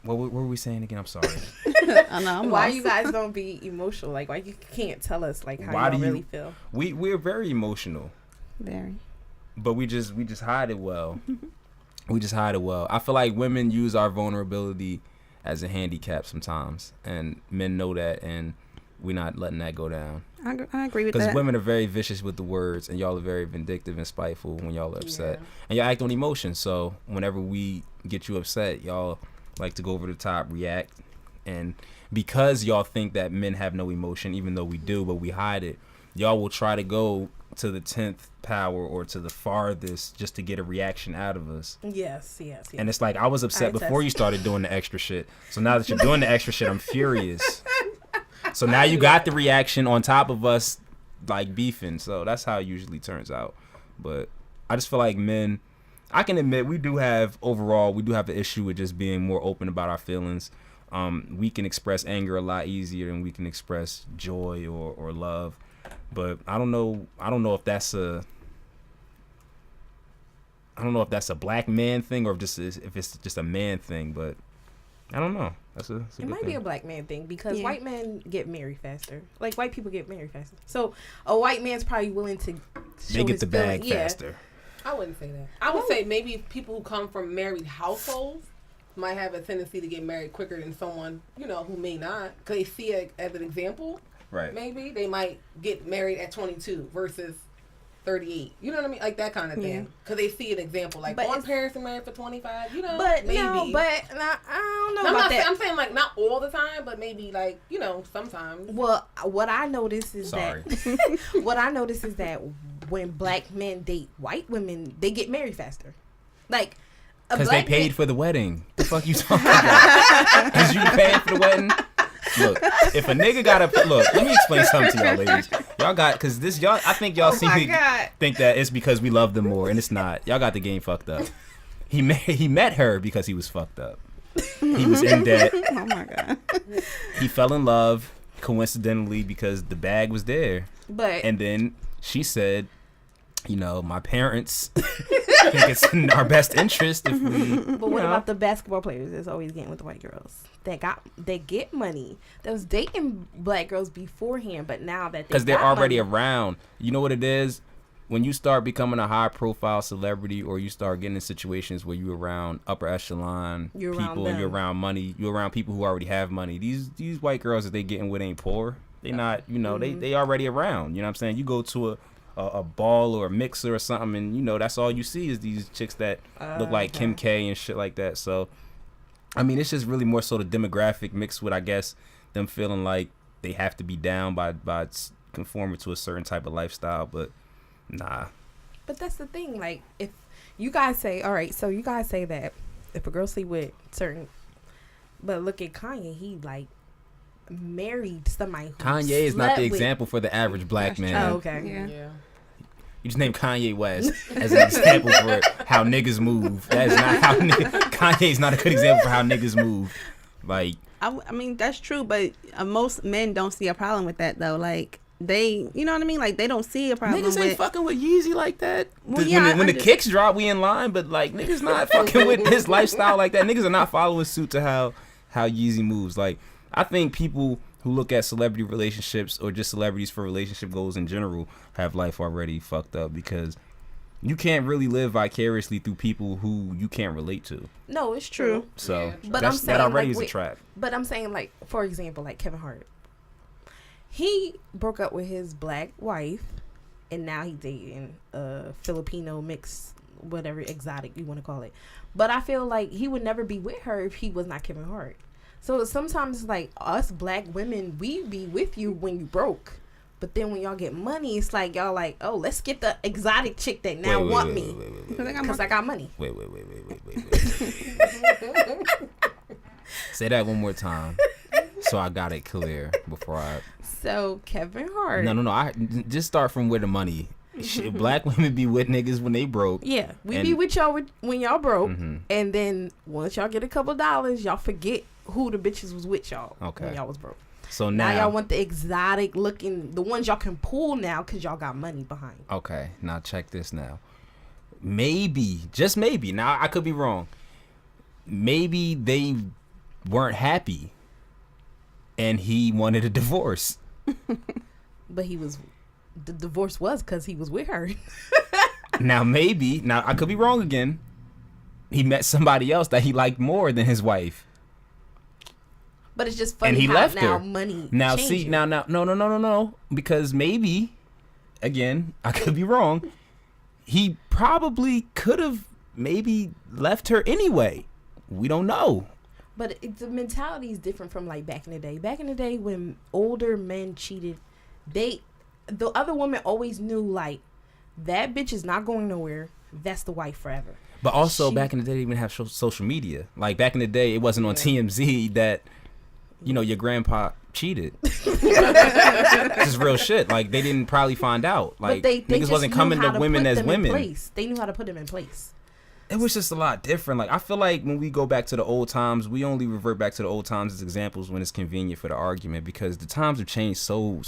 what were we saying again? I'm sorry. I know. I'm Why lost. you guys don't be emotional? Like, why you can't tell us like how Why you do you- really feel? We're very emotional, Very. but we just hide it well. We just hide it well. I feel like women use our vulnerability as a handicap sometimes, and men know that, and we're not letting that go down. I agree with Because that. women are very vicious with the words, and y'all are very vindictive and spiteful when y'all are upset. Yeah. And y'all act on emotion. So whenever we get you upset, y'all like to go over the top, react. And because y'all think that men have no emotion, even though we do, but we hide it, y'all will try to go to the 10th power or to the farthest just to get a reaction out of us. Yes. And it's like, I was upset I before attest. you started doing the extra shit. So now that you're doing the extra shit, I'm furious. So now you got the reaction on top of us like beefing. So that's how it usually turns out. But I just feel like men, I can admit we do have an issue with just being more open about our feelings. We can express anger a lot easier than we can express joy or love. But I don't know if that's a black man thing or if it's just a man thing, but I don't know. That's a It good might thing. be a black man thing because Yeah. white men get married faster. Like, white people get married faster. So a white man's probably willing to show They get his the bag feelings. faster. I wouldn't say that. I would say maybe people who come from married households might have a tendency to get married quicker than someone, who may not. Because they see it as an example. Right. Maybe they might get married at 22 versus 38. You know what I mean? Like that kind of Yeah. thing. Because they see an example. Like But one it's- parents are married for 25. But maybe. no, but I don't know I'm about not that. saying, I'm saying like not all the time, but maybe like, sometimes. Well, what I notice is Sorry. that what I notice is that when black men date white women, they get married faster. Like, a Because they black paid man- for the wedding. The fuck you talking about? Because you paying for the wedding? Look, if a nigga let me explain something to y'all ladies. Y'all got, because I think y'all Oh my seem to God. think that it's because we love them more, and it's not. Y'all got the game fucked up. He met her because he was fucked up. He was in debt. Oh my god. He fell in love coincidentally because the bag was there. But And then she said, my parents think it's in our best interest if we. But what about the basketball players that's always getting with the white girls? They get money. That was dating black girls beforehand, but now that Because they're got already money, around. You know what it is? When you start becoming a high profile celebrity or you start getting in situations where you're around upper echelon You're around people and you're them. around money, you're around people who already have money. These white girls that they getting with ain't poor. They not, they already around. You know what I'm saying? You go to a ball or a mixer or something and that's all you see is these chicks that look like Kim K and shit like that. So I mean, it's just really more so the demographic mixed with, I guess, them feeling like they have to be down by conforming to a certain type of lifestyle. But nah. But that's the thing. Like, if you guys say, all right, so you guys say that if a girl sleep with certain, but look at Kanye, he like married somebody. Who Kanye is not slept the with- example for the average black That's man. Oh, okay. Yeah. Yeah. You just named Kanye West as an example for how niggas move. That is not how Kanye's not a good example for how niggas move. Like, I mean, that's true, but most men don't see a problem with that, though. Like, they, you know what I mean? Like, they don't see a problem niggas ain't fucking with Yeezy like that. Well, yeah, when the kicks drop, we in line, but like, niggas not fucking with his lifestyle like that. Niggas are not following suit to how Yeezy moves. Like, I think people who look at celebrity relationships or just celebrities for relationship goals in general have life already fucked up, because you can't really live vicariously through people who you can't relate to. No, it's true. So but I'm saying, that already like, is a trap. But I'm saying, like, for example, like Kevin Hart. He broke up with his black wife, and now he's dating a Filipino mix, whatever exotic you want to call it. But I feel like he would never be with her if he was not Kevin Hart. So sometimes, like, us black women, we be with you when you broke. But then when y'all get money, it's like y'all like, oh, let's get the exotic chick that now want me because I got money. Wait. Say that one more time, so I got it clear before I. So Kevin Hart. No. I just start from where the money. Shit, black women be with niggas when they broke. Yeah, we be with y'all when y'all broke, and then once y'all get a couple dollars, y'all forget who the bitches was with y'all when y'all was broke. So now y'all want the exotic looking, the ones y'all can pull now because y'all got money behind. Okay, now check this now. Maybe, just maybe, now I could be wrong. Maybe they weren't happy and he wanted a divorce. But the divorce was because he was with her. Now I could be wrong again. He met somebody else that he liked more than his wife. But it's just funny and he how left now her. Money now changes. See now no, because maybe, again, I could be wrong, he probably could have maybe left her anyway. We don't know. But the mentality is different from like back in the day. Back in the day when older men cheated, the other woman always knew, like, that bitch is not going nowhere. That's the wife forever. But also back in the day, they didn't even have social media. Like, back in the day, it wasn't on TMZ that, you know, your grandpa cheated. This is real shit. Like, they didn't probably find out. Like, they niggas wasn't coming to women as women. They knew how to put them in place. It was just a lot different. Like, I feel like when we go back to the old times, we only revert back to the old times as examples when it's convenient for the argument, because the times have changed so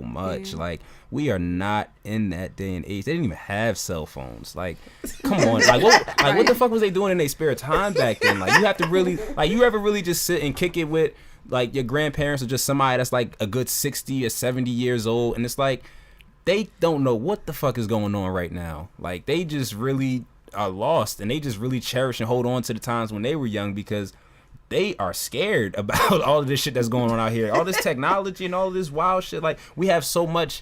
much. Like, we are not in that day and age. They didn't even have cell phones. Like, come on. What the fuck was they doing in their spare time back then? Like, you have to really, like, you ever really just sit and kick it with, like, your grandparents or just somebody that's like a good 60 or 70 years old, and it's like, they don't know what the fuck is going on right now. Like, they just really are lost, and they just really cherish and hold on to the times when they were young, because they are scared about all of this shit that's going on out here, all this technology and all this wild shit. Like, we have so much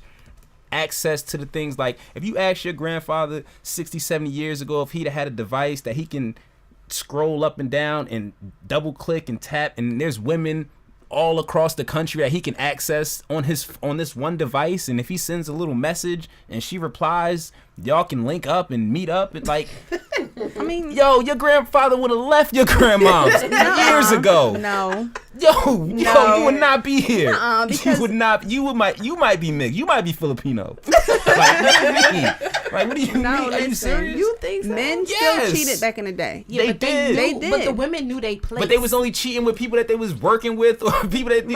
access to the things. Like, if you ask your grandfather 60, 70 years ago if he'd had a device that he can scroll up and down and double click and tap, and there's women all across the country that he can access on this one device, and if he sends a little message and she replies, y'all can link up and meet up, and like, I mean, yo, your grandfather would have left your grandma's years ago. You would not be here. You might be mixed. You might be Filipino. What do you mean? Are you serious? You think so? Men still cheated back in the day. Yeah, they did. But the women knew they played. But they was only cheating with people that they was working with, or people that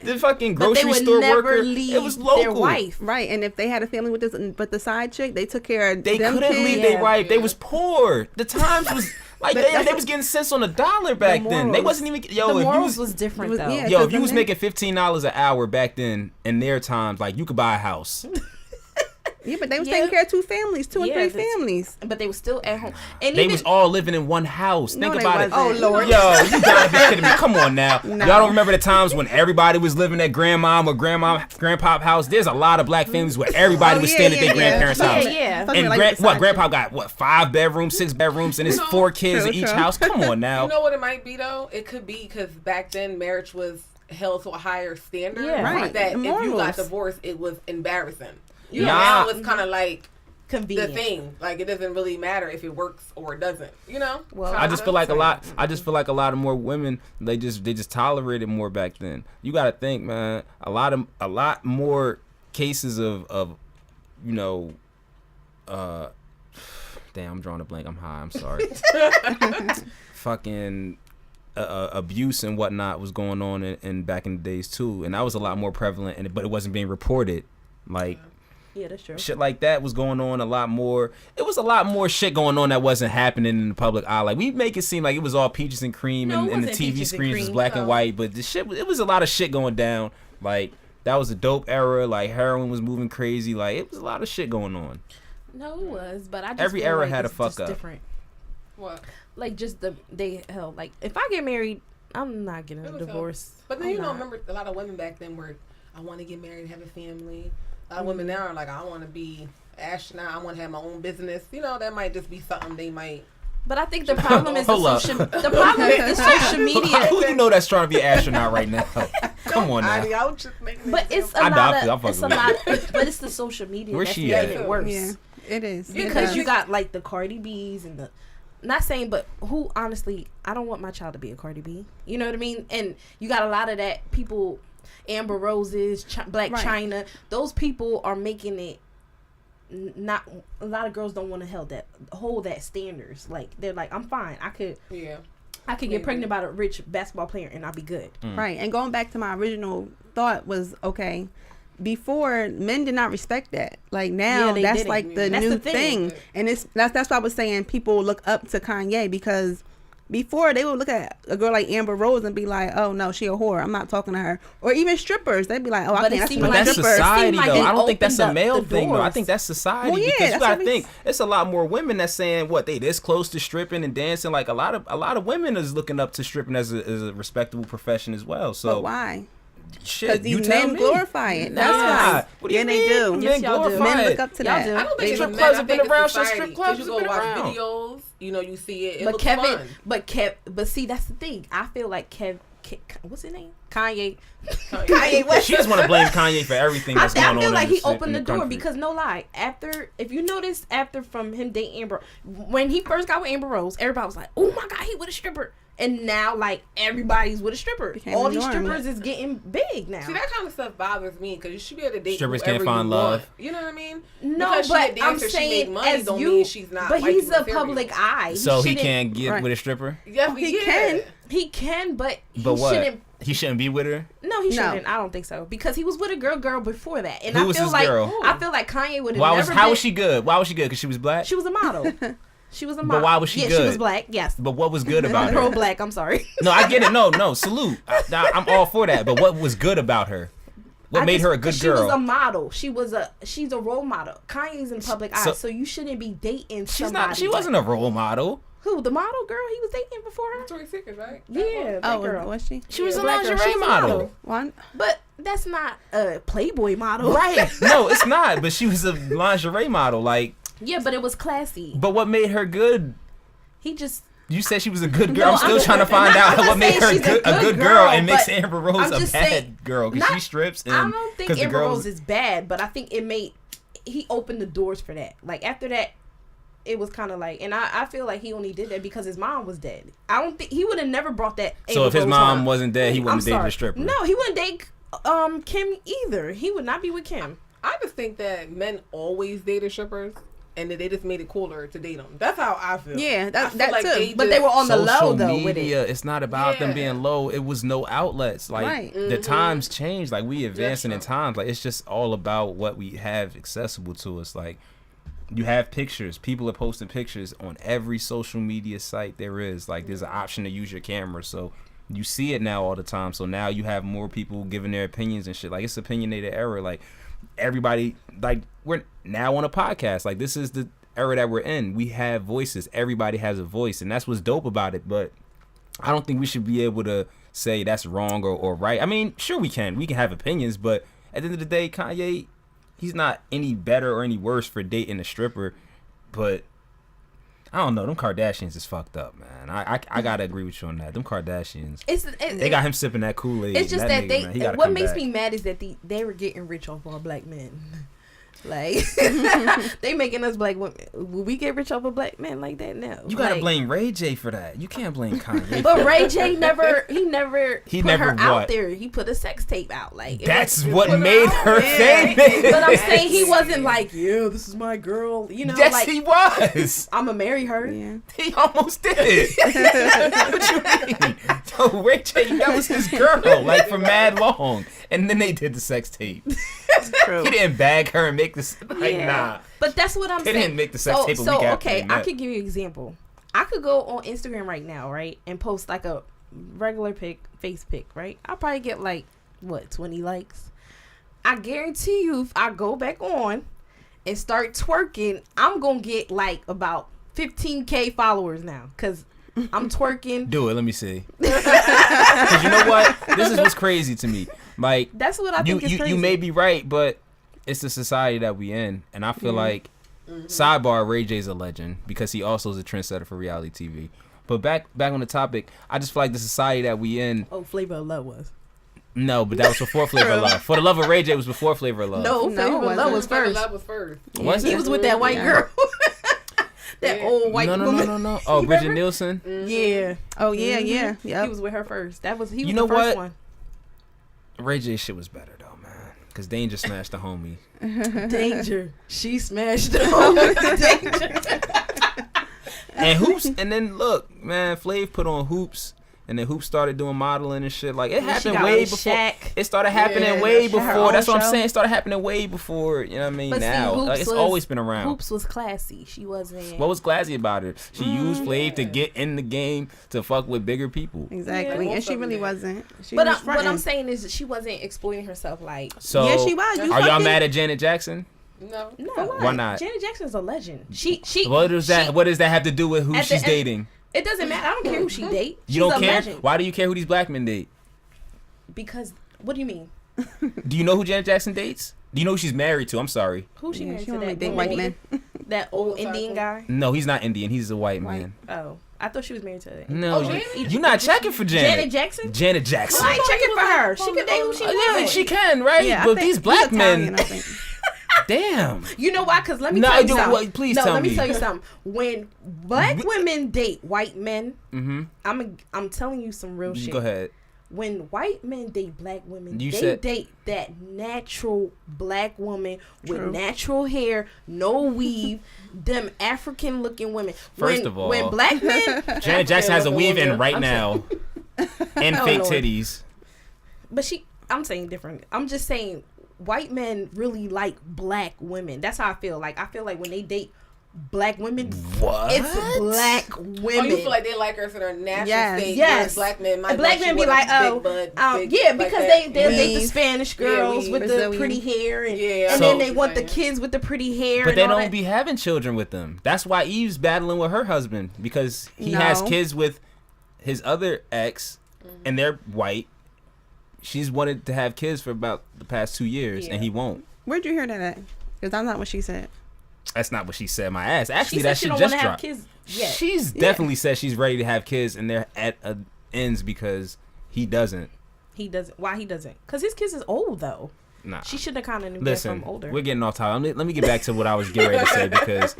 the fucking grocery store worker. It was local. Their wife. Right, and if they had a family with the side chick, they took care of they them couldn't kids. leave their wife. They was poor. The times was like they was getting cents on the dollar back then. They wasn't even the morals was different though. Yeah, if you was making $15 an hour back then in their times, like, you could buy a house. Yeah, but they was taking care of two and three families. But they was still at home. And they was all living in one house. Think about it. Oh, Lord. Yo, you gotta be kidding me. Come on now. No. Y'all don't remember the times when everybody was living at grandma or grandpa's house? There's a lot of black families where everybody was staying at their grandparents' house. Yeah. And grandpa got 5 bedrooms, 6 bedrooms, and his 4 kids in each house? Come on now. You know what it might be though? It could be because back then marriage was held to a higher standard. Yeah. Right. That if you got divorced, it was embarrassing. Now it's kind of like convenient. The thing. Like, it doesn't really matter if it works or it doesn't. You know? Well, I just feel like a lot of more women, they just tolerated more back then. You got to think, man, a lot more cases of you know, damn, I'm drawing a blank. I'm high. I'm sorry. Fucking abuse and whatnot was going on in back in the days too, and that was a lot more prevalent. But it wasn't being reported. Like, Yeah, that's true. shit like that was going on a lot more. It was a lot more shit going on that wasn't happening in the public eye. Like, we make it seem like it was all peaches and cream, No, it and the wasn't TV peaches and screens was cream, black and no. white. But the shit, it was a lot of shit going down. Like, that was a dope era. Like, heroin was moving crazy. Like, it was a lot of shit going on. No, it was, but I just Every feel era like had a it's fuck just up. different. What? Like, just hell, like, if I get married, I'm not getting It a was divorce. But then I'm you know, not. remember a lot of women back then were, I want to get married and have a family. A lot of women now are like, I want to be an astronaut. I want to have my own business. You know, that might just be something they might. But I think the problem is the Hold up. social media. Who you know that's trying to be an astronaut right now? Come on now. I was just making an But it's a I lot feel- I'm of it's a fucking lot, with but it's the social media Where's that's she making at? it worse. Yeah, it is. Because It you does. got like the Cardi B's and the, not saying, but who honestly, I don't want my child to be a Cardi B. You know what I mean? And you got a lot of that people, Amber Roses, Black Right. China. Those people are making it. Not a lot of girls don't want to hold that standards. Like, they're like, I'm fine. I could Yeah. get pregnant by a rich basketball player and I'll be good. Right. And going back to my original thought was, okay, before, men did not respect that. Like, now Yeah, they that's didn't. like the That's new the thing. thing. And that's why I was saying people look up to Kanye, because before they would look at a girl like Amber Rose and be like, oh no, she a whore, I'm not talking to her. Or even strippers, they'd be like, oh, I But it can't seemed But that's that's like stripper. society, like though. it I don't think that's opened a up male the thing, though. I doors. think that's society. Well, yeah, because you that's gotta what think, it's a lot more women that's saying what they this close to stripping and dancing. Like, a lot of women is looking up to stripping as a respectable profession as well. But So why? shit, Because you these tell men me. glorify it. That's Nah. why. What do you Yeah, mean? they do. Men Yes, y'all do. glorify Men it. look up to Y'all that. do. I don't think Strip it's clubs men. have I been think around it's since society. strip clubs 'Cause you have go been watch around. videos, you know, you see it. It But looks Kevin, fun. but see, that's the thing. I feel like what's his name? Kanye. Kanye. Kanye West. She just want to blame Kanye for everything that's going on. I feel like in he the- opened in the door country. because, no lie, if you notice, after from him dating Amber, when he first got with Amber Rose, everybody was like, oh my God, he with a stripper. And now, like, everybody's with a stripper. Became All the these norm. strippers is getting big now. See, that kind of stuff bothers me because you should be able to date Strippers whoever can't find you love. want. You know what I mean? No, Because she but a dancer, I'm she saying make money, as don't you, mean she's not but like he's a material. public eye. So he shouldn't- can't get Right. with a stripper. Yes, Oh, he yeah. can. He can, but he But what? shouldn't. He shouldn't be with her. No, he No. shouldn't. I don't think so because he was with a girl before that, and Who I was feel his like girl? I feel like Kanye would have Why never. was how been, was she good? Why was she good? Because she was black. She was a model. She was a But model. why was she yeah, good? she was black. Yes. But what was good about Pro her? black. I'm sorry. No, I get it. No, salute. I'm all for that. But what was good about her? What I made just- her a good 'cause She was a girl? model. She's a role model. Kanye's in public eye, So- so you shouldn't be dating She's somebody. not. She wasn't a role model. Who, the model girl he was dating before her? Victoria's Secret, right? Yeah, that Oh, girl. was she? She was a Black girl. lingerie She was a model. One. But that's not a Playboy model. Right. No, it's not. But she was a lingerie model. Like, Yeah, but it was classy. but what made her good? He just. You said she was a good girl. No, I'm still I'm- trying to find I'm out not what made saying her she's a a good good girl and girl, makes but Amber Rose I'm a just bad saying, girl because she not- strips. And I don't think 'cause the Amber girls- Rose is bad, but I think he opened the doors for that. Like, after that, it was kind of like, and I feel like he only did that because his mom was dead. I don't think he would have never brought that. So Amber if his Rose mom home. wasn't dead, he wouldn't I'm have dated sorry. a stripper. No, he wouldn't date Kim either. He would not be with Kim. I just think that men always dated strippers, and that they just made it cooler to date them. That's how I feel. Yeah, I feel that too. But they were on the low though media, with it. it's not about them Yeah. being low. It was no outlets. Like Right. the times changed. Like we advancing in true. times. Like it's just all about what we have accessible to us. Like you have pictures. People are posting pictures on every social media site there is. Like there's an option to use your camera. So you see it now all the time. So now you have more people giving their opinions and shit. Like it's opinionated era. Like everybody, like we're now on a podcast. Like this is the era that we're in. We have voices. Everybody has a voice, and that's what's dope about it. But I don't think we should be able to say that's wrong or right. I mean, sure we can have opinions, but at the end of the day, Kanye, he's not any better or any worse for dating a stripper. But I don't know, them Kardashians is fucked up, man. I gotta agree with you on that. Them Kardashians, they got him sipping that Kool-Aid. It's just that nigga, man, he gotta what come makes back. me mad is that they were getting rich off all black men. Like they making us black women. Will we get rich off of black men like that? No. You gotta Like, blame Ray J for that. You can't blame Kanye. But Ray J never put never her out what? there. He put a sex tape out. Like That's it what was- made her famous. But I'm saying he wasn't like, yeah, this is my girl. You know, Yes, like he was. I'ma marry her. Yeah. He almost did. What you mean? So Ray J, that was his girl, like for mad long, and then they did the sex tape. True. He didn't bag her and make this. Like, Yeah. nah. But that's what I'm They saying. didn't make the sex tape a so week after okay, they I met. could give you an example. I could go on Instagram right now, right, and post like a regular face pic, right? I'll probably get like 20 likes. I guarantee you, if I go back on and start twerking, I'm gonna get like about 15K followers now, cause I'm twerking. Do it. Let me see. Because you know what? This is what's crazy to me. Like That's what I think is crazy. you may be right, but it's the society that we in, and I feel like sidebar Ray J's a legend because he also is a trendsetter for reality TV. But back on the topic, I just feel like the society that we in. Oh, Flavor of Love was. No, but that was before Flavor of Love. For the Love of Ray J was before Flavor of Love. No, No, Flavor it of Love was wasn't. first. Love was first. Was He it? was with that white Yeah. girl. That Yeah. old white no. woman. Oh, You Bridget remember? Nielsen. Yeah. Oh yeah, Mhm. yeah, He yeah. was with her first. He was You the know first what? one. Ray J shit was better though, man. Cause Danger smashed the homie. Danger. She smashed the Danger. And Hoops, and then look, man, Flav put on Hoops, and then Hoops started doing modeling and shit. Like it She happened got way with before. Shaq. It started happening Yeah, way she had her before. own That's what I'm show. saying. It started happening way before. You know what I mean? But see, Now, like, Hoops it's was- always been around. Hoops was classy. She wasn't. What was classy about her? She used Flav to get in the game to fuck with bigger people. Exactly, Yeah. and she really wasn't. She But was what I'm fronting. saying is that she wasn't exploiting herself like. So, Yeah, she was. You are y'all fucking- mad at Janet Jackson? No. No. For what? Why not? Janet Jackson's a legend. She. What does that? What does that have to do with who At the she's end- dating? It doesn't matter. I don't care who she date. You don't She's a care? legend. Why do you care who these black men date? Because what do you mean? Do you know who Janet Jackson dates? Do you know who she's married to? I'm sorry. Who she Yeah, married she to? only That date woman white nigga? men. That old Oh, sorry. Indian guy. No, he's not Indian. He's a white White. man. Oh, I thought she was married to. No, Oh, Janet? you're not checking for Janet. Janet Jackson. Janet Jackson. I ain't checking for her. She could date who she Yeah, wants. she can, right? Yeah, I but think these he's black Italian, men, I think. damn. You know why? Because let me No, tell you do- something. what- please tell let me me. tell you something. When black women date white men, Mm-hmm. I'm telling you some real shit. Go ahead. When white men date black women, You they said- date that natural black woman with True. natural hair, no weave, them African looking women. First when, of all- when black men, Janet Jackson has a looking weave in woman. right I'm now, and Oh, fake Lord. titties. but I'm saying different. I'm just saying white men really like black women. That's how I feel. Like I feel like when they date black women, What? it's black women. Oh, you feel like they like her for their natural Yes. state? Yes. whereas black men might And black want men you be with a like, big oh, butt, big yeah, like because that. they'll date the Weave. Spanish girls weave. with the Brazilian. pretty hair, and, Yeah, and So- then they want the saying. kids with the pretty hair. But and they all don't that. be having children with them. That's why Eve's battling with her husband because he has No. kids with his other ex, and they're white. She's wanted to have kids for about the past 2 years, Yeah. and he won't. Where'd you hear that at? Because that's not what she said. That's not what she said. My ass. Actually, She that said she shit don't just want to have dropped. kids yet. She's definitely said she's ready to have kids, and they're at ends because he doesn't. He doesn't. Why he doesn't? Because his kids is old though. Nah. She should have kind of knew that Listen, from older. we're getting off topic. Let me get back to what I was getting ready to say because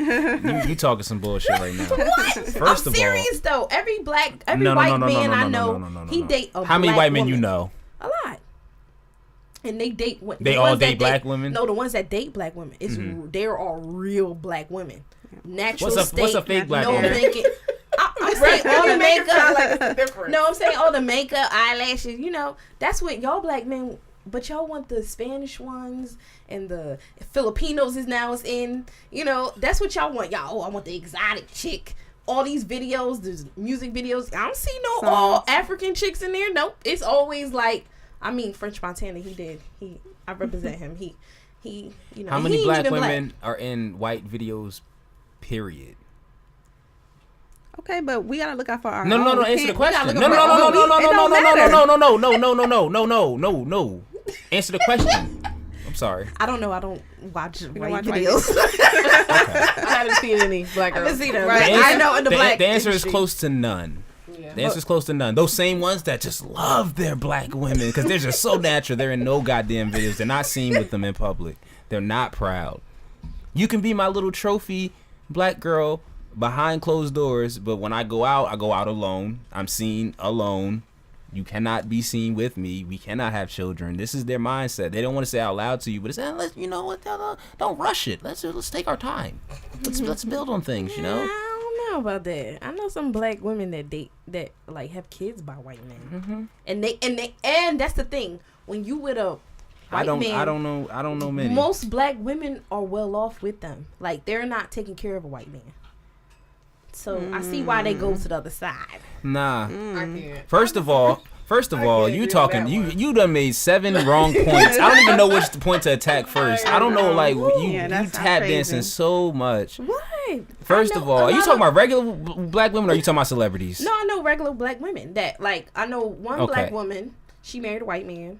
you talking some bullshit right now. First I'm of serious though. Every No, white man I know, he no. date a how many black white men woman. you know? A lot. And they date what They the all ones that date black women? No, the ones that date black women. It's Mhm. they're all real black women. Natural What's a state. fake black no woman? makeup. I'm saying all the You make it makeup. sound like it's different. No, I'm saying all the makeup, eyelashes. You know, that's what y'all black men. But y'all want the Spanish ones and the Filipinos is now in. You know, that's what y'all want. Y'all, I want the exotic chick. All these videos, there's music videos. I don't see no all African chicks in there. Nope. It's always like, I mean, French Montana. I represent him. He. You know. How he many ain't black even women are in white videos? Period. Okay, but we gotta look out for our No, own. no, no. We Answer the can't- we gotta question. look No, out no, for our no, no, own. no, no, It no, no, don't no, matter. no, no, no, no, no, no, no, no, no, no. Answer the question. I'm sorry. I don't know. I don't watch don't white watch white videos. I haven't seen any black I girls. haven't seen them. Right. But I know in the black. The answer is industry. close to none. Yeah. The answer is close to none. Those same ones that just love their black women because they're just so natural. They're in no goddamn videos. They're not seen with them in public. They're not proud. You can be my little trophy black girl behind closed doors, but when I go out alone. I'm seen alone. You cannot be seen with me. We cannot have children. This is their mindset. They don't want to say out loud to you, but it's let's, you know what? Don't rush it. Let's take our time. Let's build on things. You know. I don't know about that. I know some black women that date that like have kids by white men, and that's the thing. When you with a white man, I don't know many. Most black women are well off with them. Like they're not taking care of a white man. So I see why they go to the other side. Nah. I can't. First of all, you talking you done made 7 wrong points. I don't even know which point to attack first. I don't know, like you tap dancing so much. What? First of all, are you talking about regular black women or are you talking about celebrities? No, I know regular black women that like I know one black woman. She married a white man.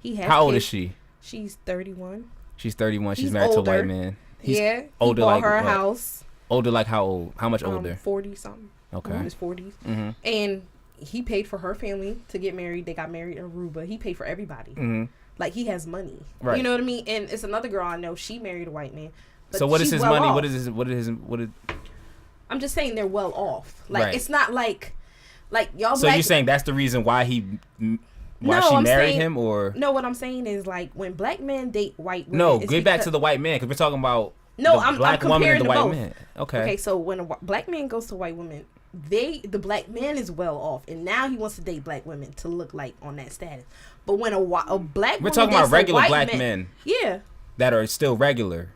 He has. How old is she? She's 31. She's 31. She's He's married older. to a white man. He's older. He bought like her a what? house. Older like how old? How much older? 40 something. Okay. In his 40s. Mm-hmm. And he paid for her family to get married. They got married in Aruba. He paid for everybody. Mm-hmm. Like he has money. Right. You know what I mean? And it's another girl I know. She married a white man. But So what is she's his well money? off. What is I'm just saying they're well off. Like Right. it's not like y'all. So black, you're saying that's the reason why she I'm married saying- him, or No, what I'm saying is like when black men date white women. no? it's Get back because- to the white man because we're talking about No, the I'm black woman comparing and the to white both. man. Okay. Okay, so when a black man goes to white women, the black man is well off, and now he wants to date black women to look like on that status. But when a black We're woman talking dates about regular a white black man, men yeah. that are still regular.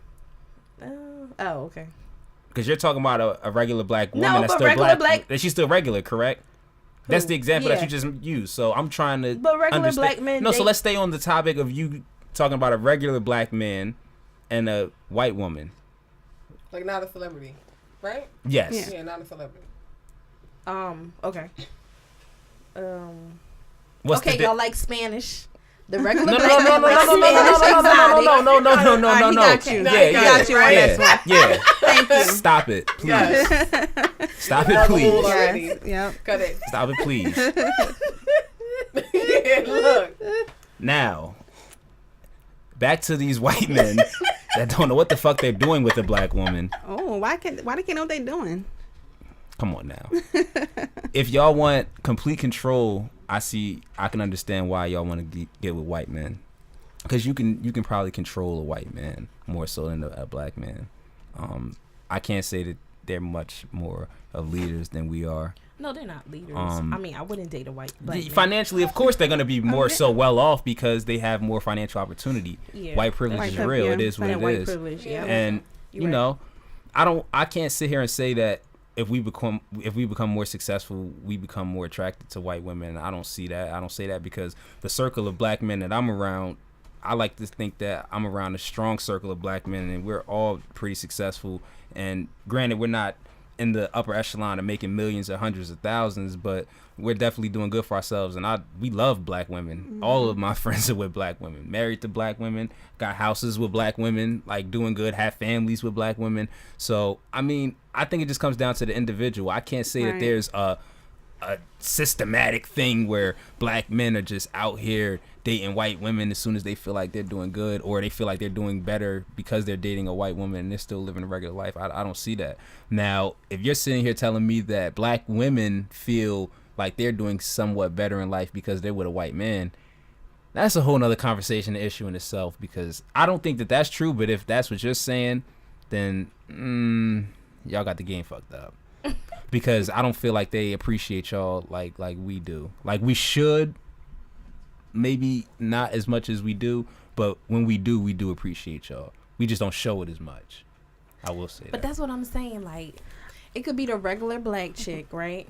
Okay. Because you're talking about a regular black woman No, that's but still regular black. That she's still regular, correct? That's the example that Yeah. you just used. So I'm trying to But regular understand. black men No, so date- let's stay on the topic of you talking about a regular black man and a white woman. Like not a celebrity, right? Yes. Yeah, not a celebrity. Okay. What's Okay, the y'all like Spanish. The regular No, no, black no, men no, like no, no, no, Spanish exotic. no. He got you. Yeah, He got you on yeah, this one. yeah. Thank you. Stop it, please. Yes. Stop it, Old please. already. Yes. Yep. Cut it. Stop it, please. Yeah, look. Now, back to these white men that don't know what the fuck they're doing with a black woman. Oh, why they can't know what they doing? Come on now. If y'all want complete control, I can understand why y'all want to get with white men, because you can probably control a white man more so than a black man. I can't say that they're much more of leaders than we are. No, they're not leaders. I mean, I wouldn't date a white black man. Financially, of course, they're going to be more so well off because they have more financial opportunity. Yeah. White privilege is real. yeah. It is what That it white is. privilege, yeah. And You're you right. know, I can't sit here and say that if we become more successful, we become more attracted to white women. I don't see that. I don't say that because the circle of black men that I'm around, I like to think that I'm around a strong circle of black men, and we're all pretty successful. And granted, we're not in the upper echelon of making millions or hundreds of thousands, but we're definitely doing good for ourselves. And we love black women. Mm-hmm. All of my friends are with black women, married to black women, got houses with black women, like doing good, have families with black women. So, I mean, I think it just comes down to the individual. I can't say that there's a systematic thing where black men are just out here dating white women as soon as they feel like they're doing good, or they feel like they're doing better because they're dating a white woman and they're still living a regular life. I don't see that. Now, if you're sitting here telling me that black women feel like they're doing somewhat better in life because they're with a white man, that's a whole nother conversation, issue in itself, because I don't think that that's true. But if that's what you're saying, then y'all got the game fucked up. Because I don't feel like they appreciate y'all like we do. Like we should, maybe not as much as we do, but when we do appreciate y'all. We just don't show it as much. I will say that. But that's what I'm saying. Like, it could be the regular black chick, right?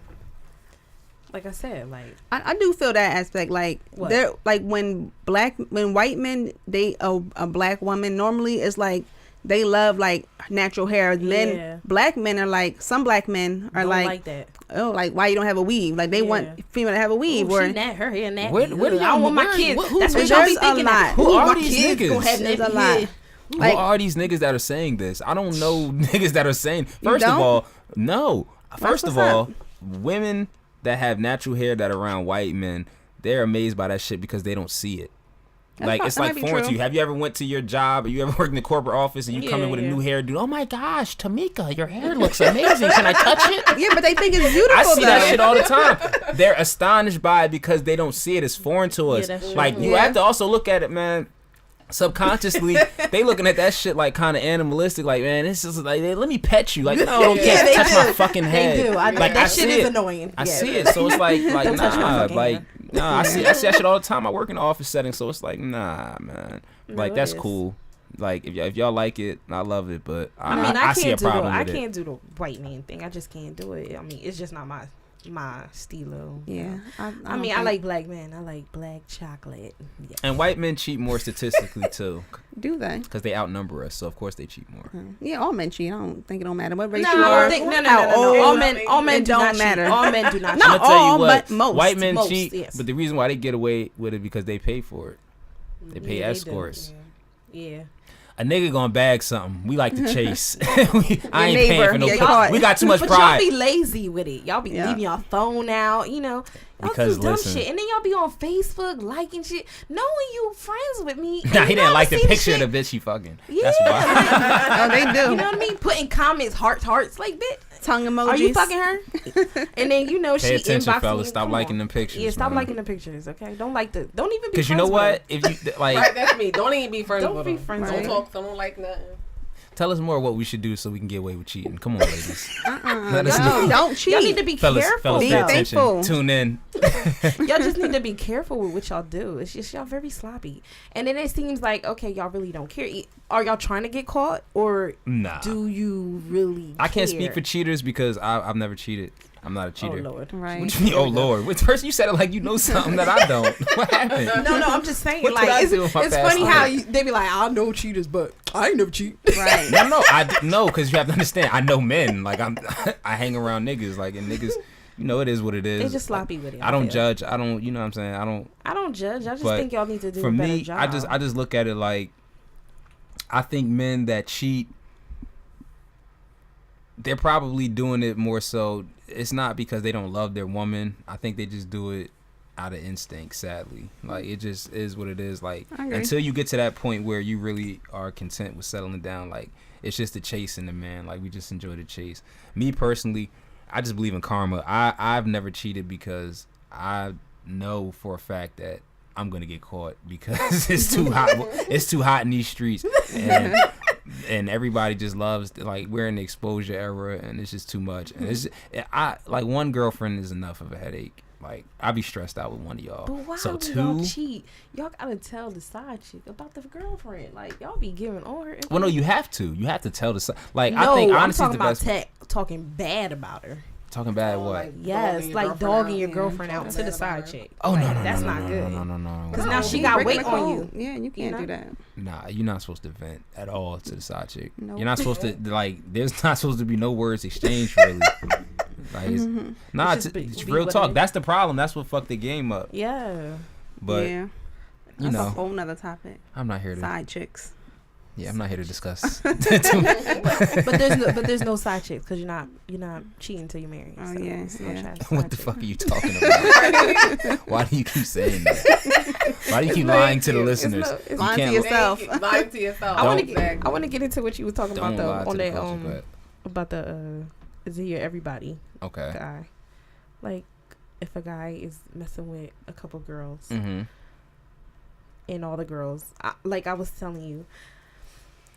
Like I said, like I do feel that aspect. Like What? they're like when white men date a black woman, normally it's like they love like natural hair. Men, Yeah. black men are like, some black men are don't like that. oh, like why you don't have a weave? Like they want female to have a weave. Ooh, or she her hair nappy. Where do I don't y'all- want my where- kids. who- That's what there's y'all be a thinking. lot. Who Ooh, are my these kids niggas? gonna have There's nappy a lot. hair. Like- Who are these niggas that are saying this? I don't know niggas that are saying. First of don't? all, no. First of what's all, up. women that have natural hair that are around white men, they're amazed by that shit because they don't see it. Like it's like foreign to you. Have you ever went to your job or you ever worked in the corporate office and you come in with a new hairdo? Oh my gosh, Tamika, your hair looks amazing. Can I touch it? Yeah, but they think it's beautiful. I see that shit all the time. They're astonished by it because they don't see it as foreign to us. Like you have to also look at it, man. Subconsciously, they looking at that shit like kind of animalistic. Like, man, this is like, let me pet you. Like, no, don't touch my fucking head. They do. Like, that shit is annoying. I see it, so it's like nah. I see that shit all the time. I work in the office setting, so it's like, nah, man. Like, that's cool. Like, if y'all like it, I love it. But I see a problem with it. I can't do the white man thing. I just can't do it. I mean, it's just not my stilo. Yeah. I mean, I like black men. I like black chocolate. Yes. And white men cheat more statistically too. Do they? Because they outnumber us, so of course they cheat more. Yeah, all men cheat. I don't think it don't matter what race No, you are. No. All men don't matter. All men do not. Not all, but most. White men cheat, yes. but the reason why they get away with it because they pay for it. They pay escorts. Yeah. A nigga gonna bag something. We like to chase. I ain't paying for no pussy. We got too much but pride. Y'all be lazy with it. Y'all be leaving your phone out, you know. Y'all because do dumb listen, shit. And then y'all be on Facebook liking shit. Knowing you friends with me. Nah, he didn't like the picture of the bitch he fucking. Yeah. That's why. Oh, they do. You know what I mean? Putting comments, hearts, like, bitch. Tongue emojis. Are you fucking her? And then you know Pay she attention, inboxing fellas. you. Stop liking them pictures. Yeah, stop man. liking the pictures. Okay, don't even be. Because you know what? If you like, right, that's me. Don't even be friends Don't with be them. friends Don't with talk. Someone like nothing. tell us more what we should do so we can get away with cheating. Come on, ladies. Let us No, know. don't cheat. Y'all need to be careful. Fellas, Be pay though. attention. thankful. Tune in. Y'all just need to be careful with what y'all do. It's just y'all very sloppy. And then it seems like, okay, y'all really don't care. Are y'all trying to get caught or Nah. do you really I can't care? speak for cheaters because I've never cheated. I'm not a cheater. Oh, Lord. Right. What you mean, oh Lord? Which person you said it like you know something that I don't? What happened? No, I'm just saying. What did I Like, do with my it's past funny life? how they be like, I know cheaters, but I ain't never cheat. Right. No, because you have to understand. I know men. Like I hang around niggas. Like and niggas, you know, it is what it is. They just sloppy with it. I don't feel. judge. I don't. You know what I'm saying? I don't. judge. I just But think y'all need to do For a better me, job. I just look at it like I think men that cheat, they're probably doing it more so. It's not because they don't love their woman. I think they just do it out of instinct, sadly. Like it just is what it is. Like until you get to that point where you really are content with settling down, like it's just the chase in the man. Like we just enjoy the chase. Me personally, I just believe in karma. I've never cheated because I know for a fact that I'm gonna get caught because it's too hot. It's too hot in these streets, and everybody just loves, like, we're in the exposure era, and it's just too much. And it's like one girlfriend is enough of a headache. Like I be stressed out with one of y'all. But why so would y'all cheat? Y'all gotta tell the side chick about the girlfriend. Like y'all be giving on her. Well, no, you have to. You have to tell the side. Like No, I think I'm honestly, talking the best. about talking bad about her. Talking bad what? Yes, like dogging your girlfriend out to the side chick. Oh like, no, no, that's no, not no, good. No. Because now she got weight on you. Yeah, you can't do that. Nah, you're not supposed to vent at all to the side chick. Nope. You're not supposed to, like, there's not supposed to be no words exchanged really. Like, nah, It's just it's be real what talk. it is. That's the problem. That's what fucked the game up. Yeah. But yeah, you that's know, a whole nother topic. I'm not here to. Side chicks. Yeah, I'm not here to discuss. But there's no side chicks because you're not cheating until you're married. Oh, so yeah, it's no yeah. side What the chick. fuck are you talking about? Why do you keep saying that? Why do you keep lying to the listeners? it's You lying to can't- yourself. Lying to yourself. I want Don't- to get into what you were talking Don't about lie though to on the that culture, about the is it your everybody okay. guy. Like if a guy is messing with a couple girls Mm-hmm. and all the girls, like I was telling you,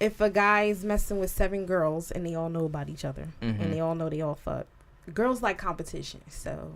if a guy is messing with 7 girls and they all know about each other and they all know they all fuck, girls like competition. So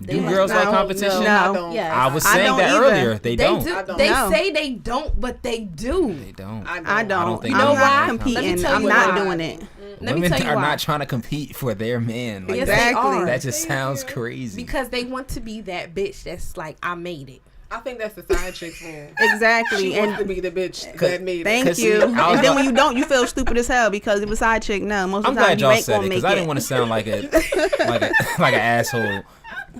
Do like- girls like No, competition? no. I don't. Yeah. I was I saying don't that either. earlier. They don't. do. I don't. They No. say they don't, but they do. They don't. I don't. think I'm so. not Let me competing. tell I'm you not why. doing it. Let me Women tell you are why. not trying to compete for their man. Like Yes, that. they Exactly. are. That just sounds crazy. Because they want to be that bitch that's like, I made it. I think that's the side chick's rule. Exactly. She And wants to be the bitch that made it. thank 'Cause you. see, I was And then like- when you don't, you feel stupid as hell because it was side chick. No, most I'm of the time glad you y'all ain't said gonna it make because I didn't it. want to sound like a like an asshole.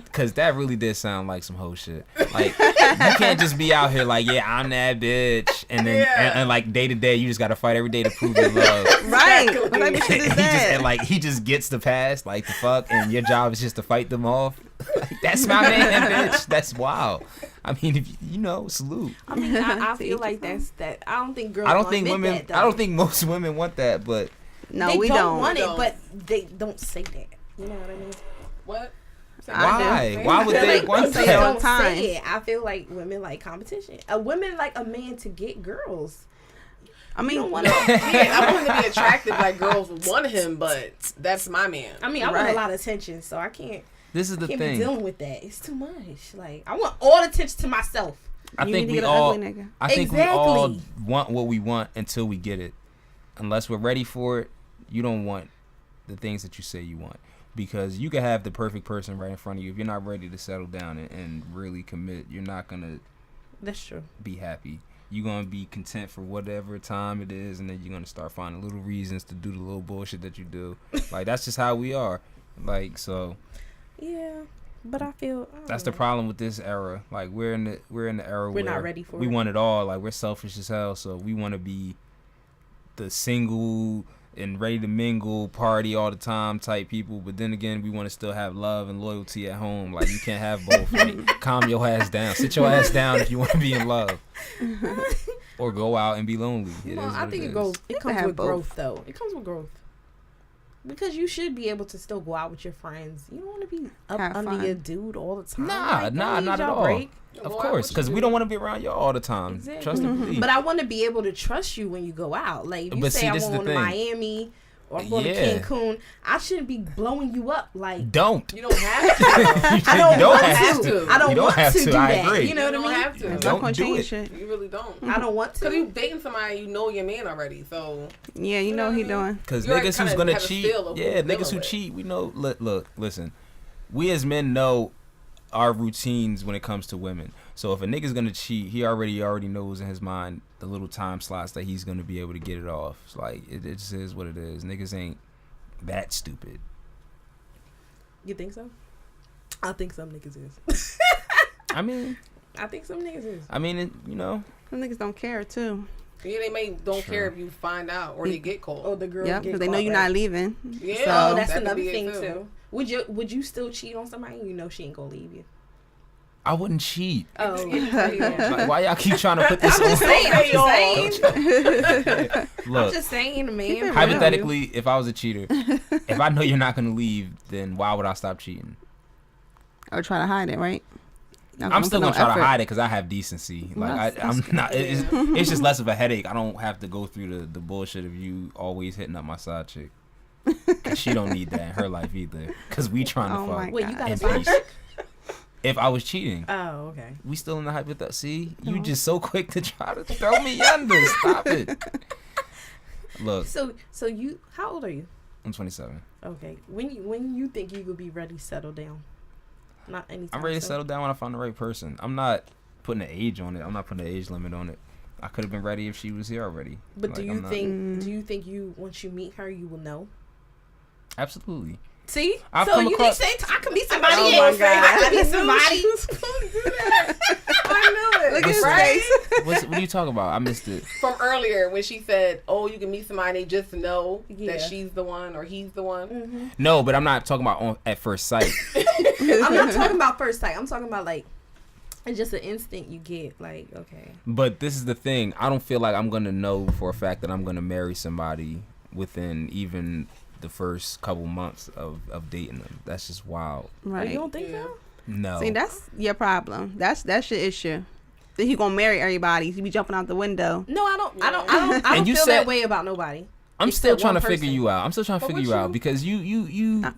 because that really did sound like some hoe shit. Like, you can't just be out here like, yeah, I'm that bitch, and then and like day to day, you just gotta fight every day to prove your love. Right. What type of shit is that? And like he just gets the pass, like the fuck, and your job is just to fight them off. Like, that's my man, bitch. That's wild. I mean, if you know, salute. I mean, I feel like that's that. I don't think girls. I don't think women. That, I don't think most women want that, but No, they we don't want We it, don't. but they don't say that. You know what I mean? What? why? Why would they Like, want they say all that? don't the time. say it. I feel like women like competition. Women like a man to get girls. I You mean, don't want Yeah, I want him to be attractive like girls want him, but that's my man. I mean, I want Right. a lot of attention, so I can't. This is the Can't be thing. dealing with that. It's too much. Like I want all the attention to myself. I you think need to we get an all. ugly nigga. I think we all Exactly. want what we want until we get it. Unless we're ready for it, you don't want the things that you say you want. Because you can have the perfect person right in front of you. If you're not ready to settle down and really commit, you're not going to That's true. be happy. You're going to be content for whatever time it is, and then you're going to start finding little reasons to do the little bullshit that you do. Like, that's just how we are. Like, so Yeah, but I feel I don't that's the know. problem with this era. Like, we're in the era We're where not ready for we it. want it all. Like, we're selfish as hell, so we want to be the single and ready to mingle, party all the time type people. But then again, we want to still have love and loyalty at home. Like, you can't have both. Like, calm your ass down. Sit your ass down if you want to be in love, or go out and be lonely. It Well, is I what think it it is. goes. You It can comes have with both. growth, though. It comes with growth. Because you should be able to still go out with your friends. You don't want to be up Have under fun. your dude all the time. Nah, Like, nah, don't not need at y'all all. break. Of Boy, course, what because you we do? don't want to be around you all the time. Exactly. Trust and believe. But I want to be able to trust you when you go out. Like, if you But say see, I'm this is the going to thing. Miami or I'm going Yeah. to Cancun, I shouldn't be blowing you up. Like, Don't. You don't have to. I don't, You don't want have to. to. I don't You don't want have to to. do I that. agree. You know what I You mean? don't have to. That's Don't not gonna do change it. shit. You really don't. I don't want Because to. you dating somebody, you know your man already. So Yeah, you know what he doing. Because You already niggas who's kinda gonna have a cheat, feel of who yeah, you're niggas dealing who with. cheat, we know. Look, listen. We as men know our routines when it comes to women. So if a nigga's gonna cheat, he already knows in his mind the little time slots that he's gonna be able to get it off. It's like it just is what it is. Niggas ain't that stupid. You think so? I think some niggas is. I mean, I think some niggas is. you know. Some niggas don't care too. yeah, they may don't True. care if you find out or they get caught. Oh, the girl. Yep, get because they know caught, you're right? not leaving. Yeah, Oh, that's that could another be it thing too. Would you still cheat on somebody? You know she ain't gonna leave you. I wouldn't cheat. Oh, Like, why y'all keep trying to put this I'm on? just saying. I'm just saying. I'm Look, just saying, Keep man. it real. hypothetically, if I was a cheater, if I know you're not gonna leave, then why would I stop cheating? Or try to hide it, right? Not I'm put still no gonna try effort. to hide it because I have decency. Like That's I'm good. not. It's just less of a headache. I don't have to go through the bullshit of you always hitting up my side chick. 'Cause she don't need that in her life either. Cause we trying to Oh my fuck Wait, you got a in side peace. chick? If I was cheating, Oh, okay. we still in the hypothetical. See, you Uh-huh. just so quick to try to throw me under. Stop it. Look, So you, how old are you? I'm 27. Okay. When you think you could be ready to settle down? Not anytime. I'm ready to soon. settle down when I find the right person. I'm not putting an age on it. I'm not putting an age limit on it. I could have been ready if she was here already. But Like, do you I'm not- think? Do you think you once you meet her you will know? Absolutely. See, I've so come you across- keep saying I could meet somebody. Oh else. my God. I could meet I knew somebody. she I knew it. Look at his right? face. What are you talking about? I missed it. From earlier when she said, "Oh, you can meet somebody just to know Yeah. that she's the one or he's the one." Mhm. No, but I'm not talking about at first sight. I'm not talking about first sight. I'm talking about like it's just an instinct you get. Like okay, But this is the thing. I don't feel like I'm gonna know for a fact that I'm gonna marry somebody within even the first couple months of dating them. That's just wild. Right. you don't think Yeah. so? No. See, that's your problem. That's your issue. Then you gonna marry everybody. You be jumping out the window. No, I don't. I don't. Yeah. I don't. I And don't you feel said- that way about nobody. I'm Except still trying to one figure person. you out. I'm still trying to But figure would you out you? because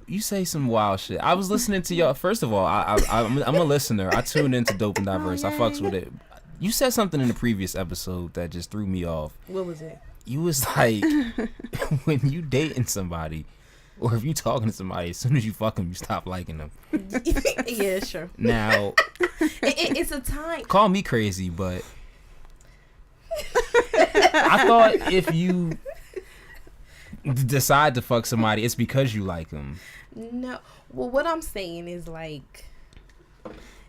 you say some wild shit. I was listening to y'all. First of all, I'm a listener. I tune into Dope and Diverse. I fucks with it. You said something in the previous episode that just threw me off. What was it? You was like, when you dating somebody, or if you talking to somebody, as soon as you fuck them, you stop liking them. Yeah, sure. Now, It's a time. call me crazy, but I thought if you decide to fuck somebody, it's because you like them. No. Well, what I'm saying is like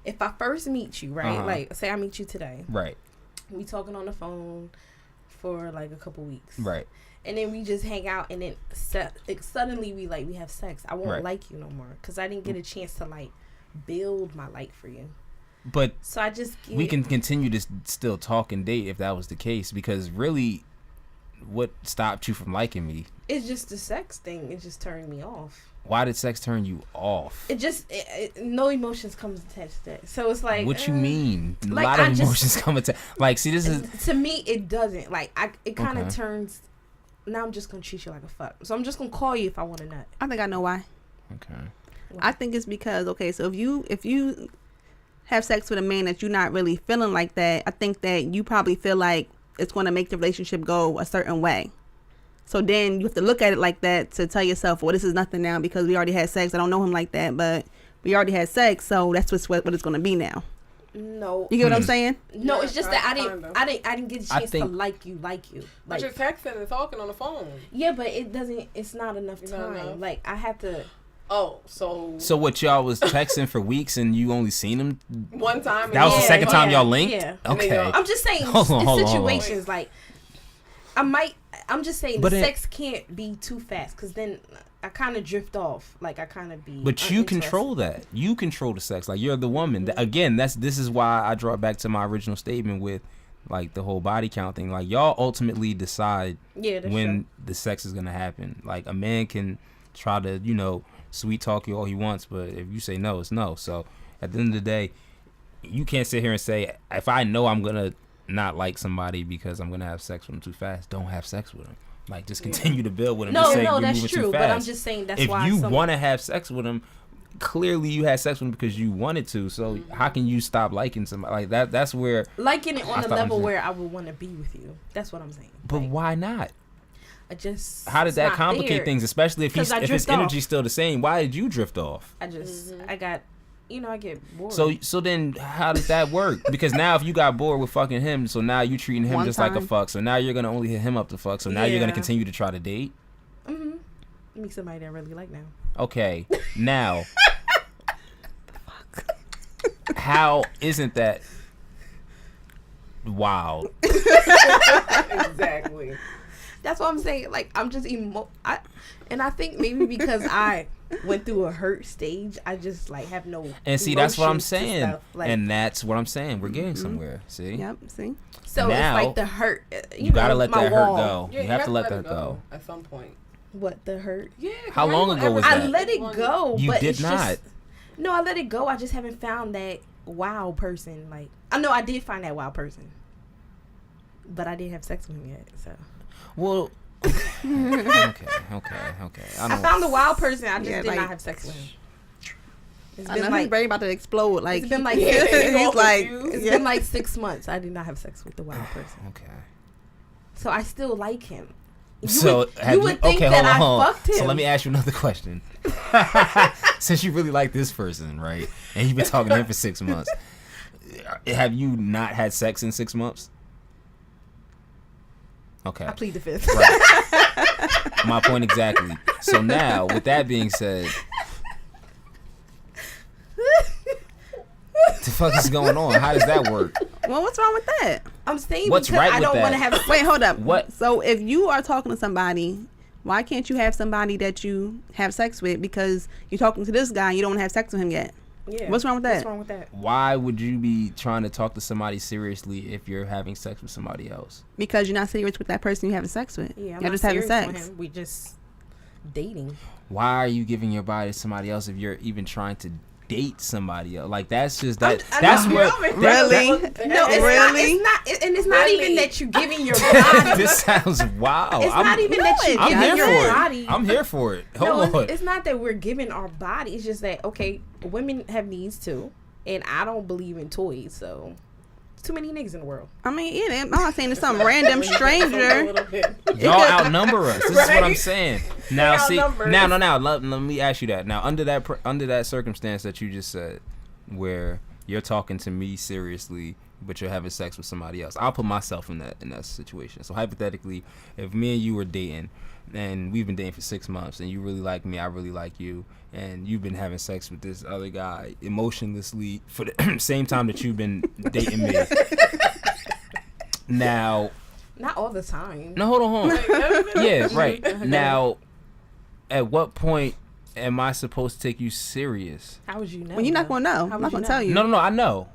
if I first meet you, right? Uh-huh. Like, say I meet you today. Right. We talking on the phone for like a couple weeks. Right. And then we just hang out, and then suddenly we have sex. I won't Right. like you no more because I didn't get a chance to like build my like for you. But So I just we can continue to still talk and date if that was the case, because really, what stopped you from liking me? It's just the sex thing. It just turned me off. Why did sex turn you off? It just no emotions comes attached to that. So it's like, What you mean? A like, lot I of just- emotions come attached. Like, see, this is to me it doesn't. Like it kind of Okay. turns. Now I'm just gonna treat you like a fuck. So I'm just gonna call you if I want a nut. I think I know why. okay. I think it's because, okay, so if you have sex with a man that you're not really feeling like that, I think that you probably feel like it's going to make the relationship go a certain way. So then you have to look at it like that to tell yourself, well, this is nothing now because we already had sex. I don't know him like that, but we already had sex, so that's what it's going to be now. No, You get what I'm saying? no, Yeah, it's just that kinda. I didn't get a I chance to think- like you. But Like, you're texting and talking on the phone. yeah, but it doesn't. It's not enough It's not time. enough. Like I have to. Oh, so So what, y'all was texting for weeks and you only seen him? one time. That was the Yeah, second time yeah, y'all linked? yeah. And then Okay. y'all- I'm just saying Hold on, hold on, hold on. situations like I'm just saying But the it- sex can't be too fast because then I kind of drift off. Like I kind of be. But you uninterested. control that. You control the sex. Like, you're the woman. Again, this is why I draw it back to my original statement with like the whole body count thing. Like, y'all ultimately decide Yeah, that's when true. the sex is gonna happen. Like, a man can try to, sweet talk you all he wants, but if you say no, it's no. So at the end of the day, you can't sit here and say, if I know I'm gonna not like somebody because I'm gonna have sex with them too fast, don't have sex with them. Like, just continue to build with them. No, just say no, you're that's moving true. too But fast. I'm just saying that's If why you want to have sex with them, clearly you had sex with them because you wanted to. So how can you stop liking somebody like that? That's where. liking it on I the thought level you- where I would want to be with you. That's what I'm saying. But Like, why not? I just. How did it's that not complicate there. things? Especially if 'Cause I if his drift off. energy's still the same. Why did you drift off? I just. I got. I get bored. So then how does that work? Because now if you got bored with fucking him, so now you treating him One just like a time. fuck. So now you're gonna only hit him up to fuck. So now you're gonna Yeah. continue to try to date. meet somebody that I really like now. Okay, now how isn't that wild? Exactly. That's what I'm saying. Like I'm just and I think maybe because I went through a hurt stage, I just like have no. And see, that's what I'm emotions to saying. stuff. Like, And that's what I'm saying. We're getting somewhere. See? Yep, see? so now, it's like the hurt. You gotta know, let my that wall. hurt go. Yeah, You have to let that go. at some point. What the hurt? Yeah. How long ago was I that? let it go. You but did it's not. Just, no, I let it go. I just haven't found that wow person. Like I know I did find that wow person, but I didn't have sex with him yet. So Well, okay. I found the wild person. I just Yeah, did like- not have sex with him. It's I been know like he's ready about to explode. Like, it's been like he's like, it's yeah. been like 6 months. I did not have sex with the wild person. Okay. So I still like him. So You would think that I fucked him. So let me ask you another question. Since you really like this person, right, and you've been talking to him for 6 months, have you not had sex in 6 months? Okay. I plead the fifth. Right. My point exactly. So now, with that being said, the fuck is going on? How does that work? Well, what's wrong with that? I'm saying What's because right I with don't that? want to have. Wait, hold up. What? So if you are talking to somebody, why can't you have somebody that you have sex with? Because you're talking to this guy and you don't want to have sex with him yet. Yeah. What's wrong with that? What's wrong with that? Why would you be trying to talk to somebody seriously if you're having sex with somebody else? Because you're not serious with that person you're having sex with. Yeah, I'm You're not just having serious with sex. him. We just dating. Why are you giving your body to somebody else if you're even trying to date somebody else? Like, that's just that. That's I'm where. not- Really? No, it's Really? not. It's not. And it's not Really? even that you're giving your body. This sounds wow. It's not even that you're I'm giving here your for it. body. I'm here for it. No, Hold on. it's not that we're giving our body. It's just that women have needs too, and I don't believe in toys. So, too many niggas in the world. I mean, yeah, I'm not saying it's some random A stranger. little bit. Y'all outnumber us. This is what I'm Right? saying. Now, They see, outnumber now, let me ask you that. Now, under that circumstance that you just said, where you're talking to me seriously, but you're having sex with somebody else. I'll put myself in that situation. So hypothetically, if me and you were dating, and we've been dating for 6 months, and you really like me, I really like you, and you've been having sex with this other guy emotionlessly for the same time that you've been dating me. Now, not all the time. no, hold on. Yeah, right. Now, at what point am I supposed to take you serious? How would you know? Well, you're not gonna know. I'm not gonna tell you. No, I know.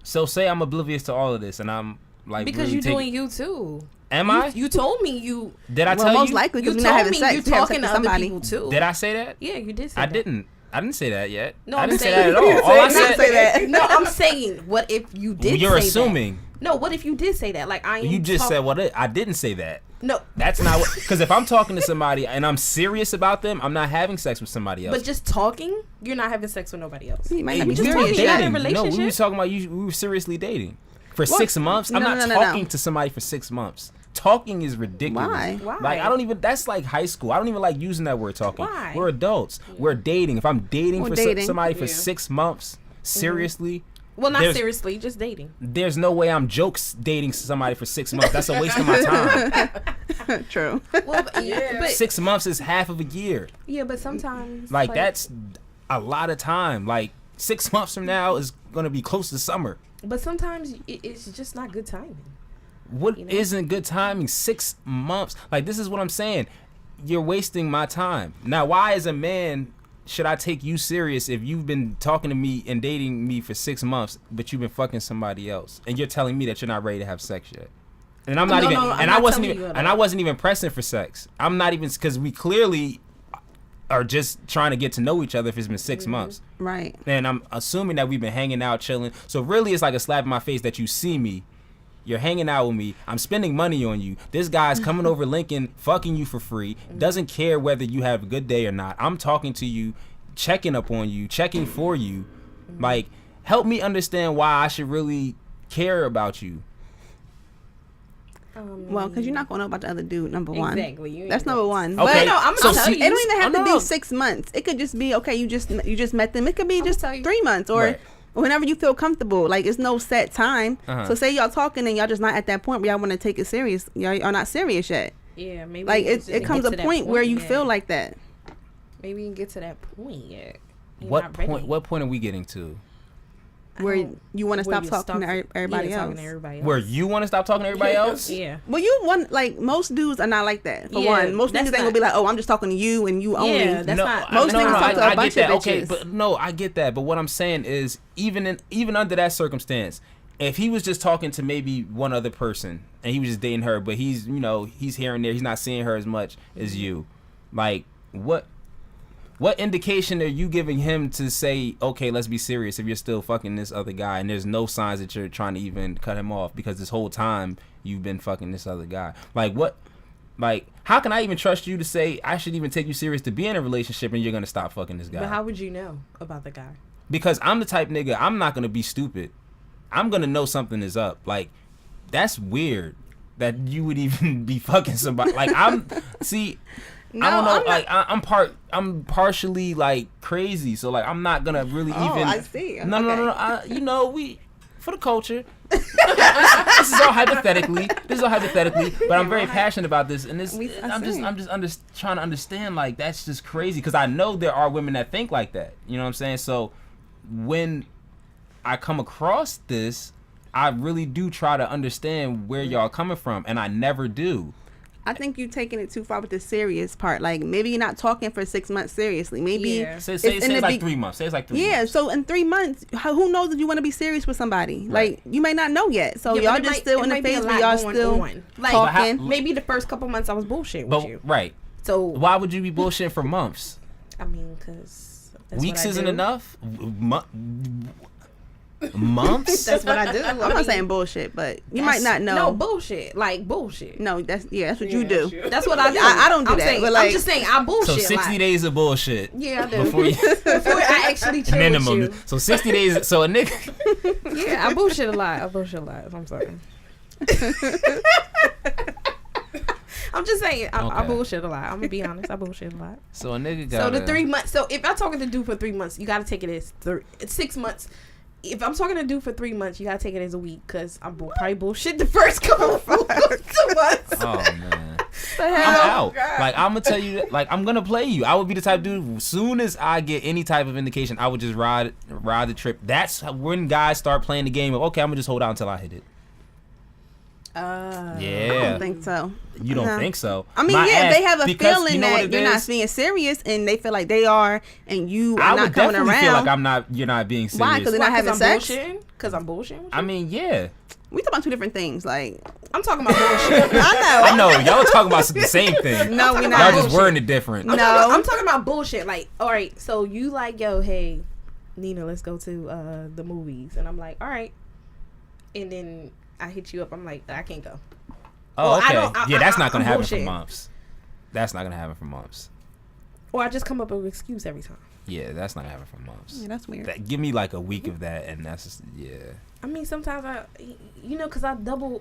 So say I'm oblivious to all of this, and I'm like, because really you're doing you too. Am I? You told me you. Did I Well, tell most you? likely You because we're not told having me sex. you You have talking sex to with other somebody. people too. Did I say that? Yeah, you did say I that. didn't. I didn't say that yet. No, I I'm didn't say saying- that at all. All I Did not said. say that. No, I'm saying, what if you did? You're say assuming. That? No, what if you did say that? Like I am. You just said what? I didn't say that. No, That's not what. Because if I'm talking to somebody and I'm serious about them, I'm not having sex with somebody else. but just talking, you're not having sex with nobody else. You might Hey, not be we were serious talking, yet. you're in a dating. No, we were relationship. talking about you. We were seriously dating for What? 6 months. I'm No, not no. talking to somebody for 6 months. Talking is ridiculous. Why? Why? Like I don't even. That's like high school. I don't even like using that word talking. Why? We're adults. We're dating. If I'm dating We're for dating. somebody for Yeah. 6 months, seriously, Well, not There's- seriously, just dating. there's no way I'm jokes dating somebody for 6 months. That's a waste of my time. True. Well, but 6 months is half of a year. yeah, but sometimes Like that's a lot of time. Like 6 months from now is gonna be close to summer. But sometimes it's just not good timing. What You know? isn't good timing? 6 months. Like this is what I'm saying. You're wasting my time. Now, why as a man should I take you serious if you've been talking to me and dating me for 6 months, but you've been fucking somebody else, and you're telling me that you're not ready to have sex yet? And I'm not No, even. no, I'm and not I wasn't telling even. you at And all. I wasn't even pressing for sex. I'm not even because we clearly are just trying to get to know each other. If it's been 6 months, Right. and I'm assuming that we've been hanging out, chilling. So really, it's like a slap in my face that you see me. You're hanging out with me. I'm spending money on you. This guy's coming over Lincoln, fucking you for free. Doesn't care whether you have a good day or not. I'm talking to you, checking up on you, checking for you. Like, help me understand why I should really care about you. Well, because you're not gonna know about the other dude. Number one. Exactly. You ain't That's gonna- number one. Okay. But no, I'm so gonna tell see- you. it don't even have to no. be 6 months. It could just be okay. You just met them. It could be I'ma just tell you. 3 months or Right. whenever you feel comfortable. Like it's no set time. Uh-huh. So say y'all talking and y'all just not at that point where y'all want to take it serious. Y'all are not serious yet. Yeah, maybe Like you it just it didn't comes get a to that point where you yet. feel like that. Maybe you can get to that point yet. You're What not ready. point? What point are we getting to? Where don't- you want to Where stop you talking to everybody yeah, else. talking to everybody else. Where you want to stop talking to everybody else? Yeah. Well, you want like most dudes are not like that. For Yeah, one, most that's niggas ain't gonna not- be like, "Oh, I'm just talking to you and you only." Yeah, that's not. Most niggas talk to a I bunch get that. of Okay, bitches. but no, I get that. But what I'm saying is, even under that circumstance, if he was just talking to maybe one other person and he was just dating her, but he's here and there, he's not seeing her as much as you. Like, what indication are you giving him to say, okay, let's be serious if you're still fucking this other guy and there's no signs that you're trying to even cut him off because this whole time you've been fucking this other guy? Like, what? Like, how can I even trust you to say I should even take you serious to be in a relationship and you're going to stop fucking this guy? But how would you know about the guy? Because I'm the type nigga, I'm not going to be stupid. I'm going to know something is up. Like, that's weird that you would even be fucking somebody. Like, see... No, I don't know. I'm Like I'm partially like crazy, so like I'm not gonna really Oh, even. I see. No. We for the culture. This is all hypothetically. But I'm very passionate about this, and this. I'm just trying to understand. Like that's just crazy because I know there are women that think like that. You know what I'm saying? So when I come across this, I really do try to understand where y'all coming from, and I never do. I think you taking it too far with the serious part. Like maybe you're not talking for 6 months seriously. Maybe Yeah. Say It's it's in the like big- 3 months. Say it's like 3 yeah. months. So in 3 months, who knows if you want to be serious with somebody? Right. Like you may not know yet. So Yeah, but y'all it just might- still it in the might be a phase lot where y'all going still on. Like, talking. Maybe the first couple months I was bullshitting with But you. right. So Why would you be bullshitting for months? I mean, because Weeks isn't enough. Months. That's what I do. I'm not saying bullshit, but you might not know. No bullshit. Like bullshit. No, that's what you do. That's what I do. I don't do I'm that, Saying, but, like- I'm just saying I bullshit. So 60 like, days of bullshit. Yeah, I do. Before you, Before I actually chill minimum. with you. So 60 days. So a nigga. Yeah, I bullshit a lot. I'm sorry. I'm just saying I Okay. bullshit a lot. I'm gonna be honest. I bullshit a lot. So a nigga So got. the 3 months. So if I'm talking to dude for 3 months, you got to take it as 6 months. if I'm talking to dude for 3 months, you gotta take it as a week because I'm probably bullshit the first couple of months. Oh man, The I'm hell? out. Like I'm gonna tell you, like I'm gonna play you. I would be the type of dude. As soon as I get any type of indication, I would just ride the trip. That's when guys start playing the game of okay, I'm gonna just hold out until I hit it. I Yeah, don't think so. you don't No. think so? I mean, My yeah, ass, they have a because feeling you know what that it you're not is? being serious, and they feel like they are, and you I are would not coming definitely around. feel like I'm not. You're not being serious. Why? 'Cause they're not having sex? Because I'm bullshitting. I mean, yeah. We talk about two different things. Like, I'm talking about bullshit. I know y'all are talking about the same thing. no, we're Y'all not. just wording it different. No. I'm talking about bullshit. Like, all right, so you like, yo, hey, Nina, let's go to the movies, and I'm like, all right, and then I hit you up. I'm like, I can't go. Oh, Well, okay. That's not gonna I'm happen for bullshitting. months. That's not gonna happen for months. Or I just come up with an excuse every time. Yeah, that's not gonna happen for months. Yeah, that's weird. Give me like a week of that, and that's just, yeah. I mean, sometimes because I double.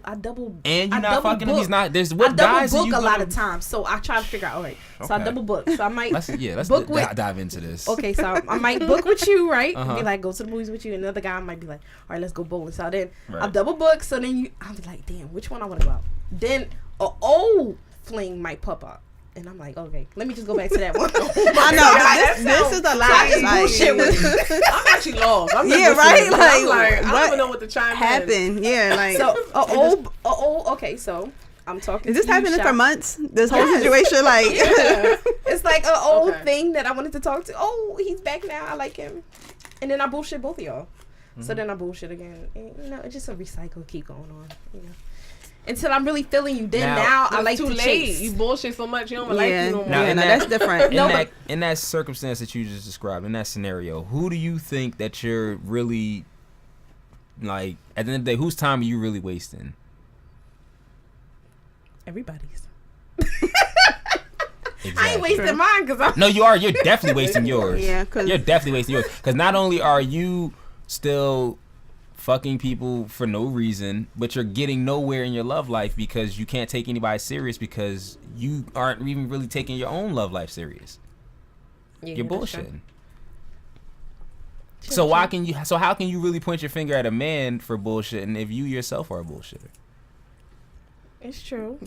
And you're I not double fucking him. book. He's not. There's I what double guys are book you a lot gonna- of times, so I try to figure out. All right, so I Okay. double book. So I might. Let's book with. dive into this. Okay, so I might book with you, right? Uh-huh. Be like, go to the movies with you. And another guy might be like, all right, let's go bowling. So then I Right. double book. So then I'll be like, damn, which one I want to go out? Then a old fling might pop up. And I'm like, okay, let me just go back to that one. I know. This is a So I lie. just Like, bullshit with you. I'm actually lost. I'm just Yeah, right? listening. I'm Like, I don't what even know what to chime in. happened? Yeah, like. So okay, so I'm talking. is this to you, happening for Shad. months? This whole Yes. situation, like. Yeah. It's like an old Okay. thing that I wanted to talk to. Oh, he's back now. I like him. And then I bullshit both of y'all. So then I bullshit again. And, it's just a recycle, keep going on. Until I'm really feeling you. Then now I It's like too to late. chase. You bullshit so much, you don't like Yeah, you no more. Now, yeah, in no, that- that's different. In that circumstance that you just described, in that scenario, who do you think that you're really, like, at the end of the day, whose time are you really wasting? Everybody's. Exactly. I ain't wasting mine because I'm. No, you are. You're definitely wasting yours. Yeah, 'cause- You're definitely wasting yours. Because not only are you still fucking people for no reason, but you're getting nowhere in your love life because you can't take anybody serious because you aren't even really taking your own love life serious. Yeah, You're that's true. bullshitting. True, So why true. can you? So how can you really point your finger at a man for bullshitting if you yourself are a bullshitter? It's true.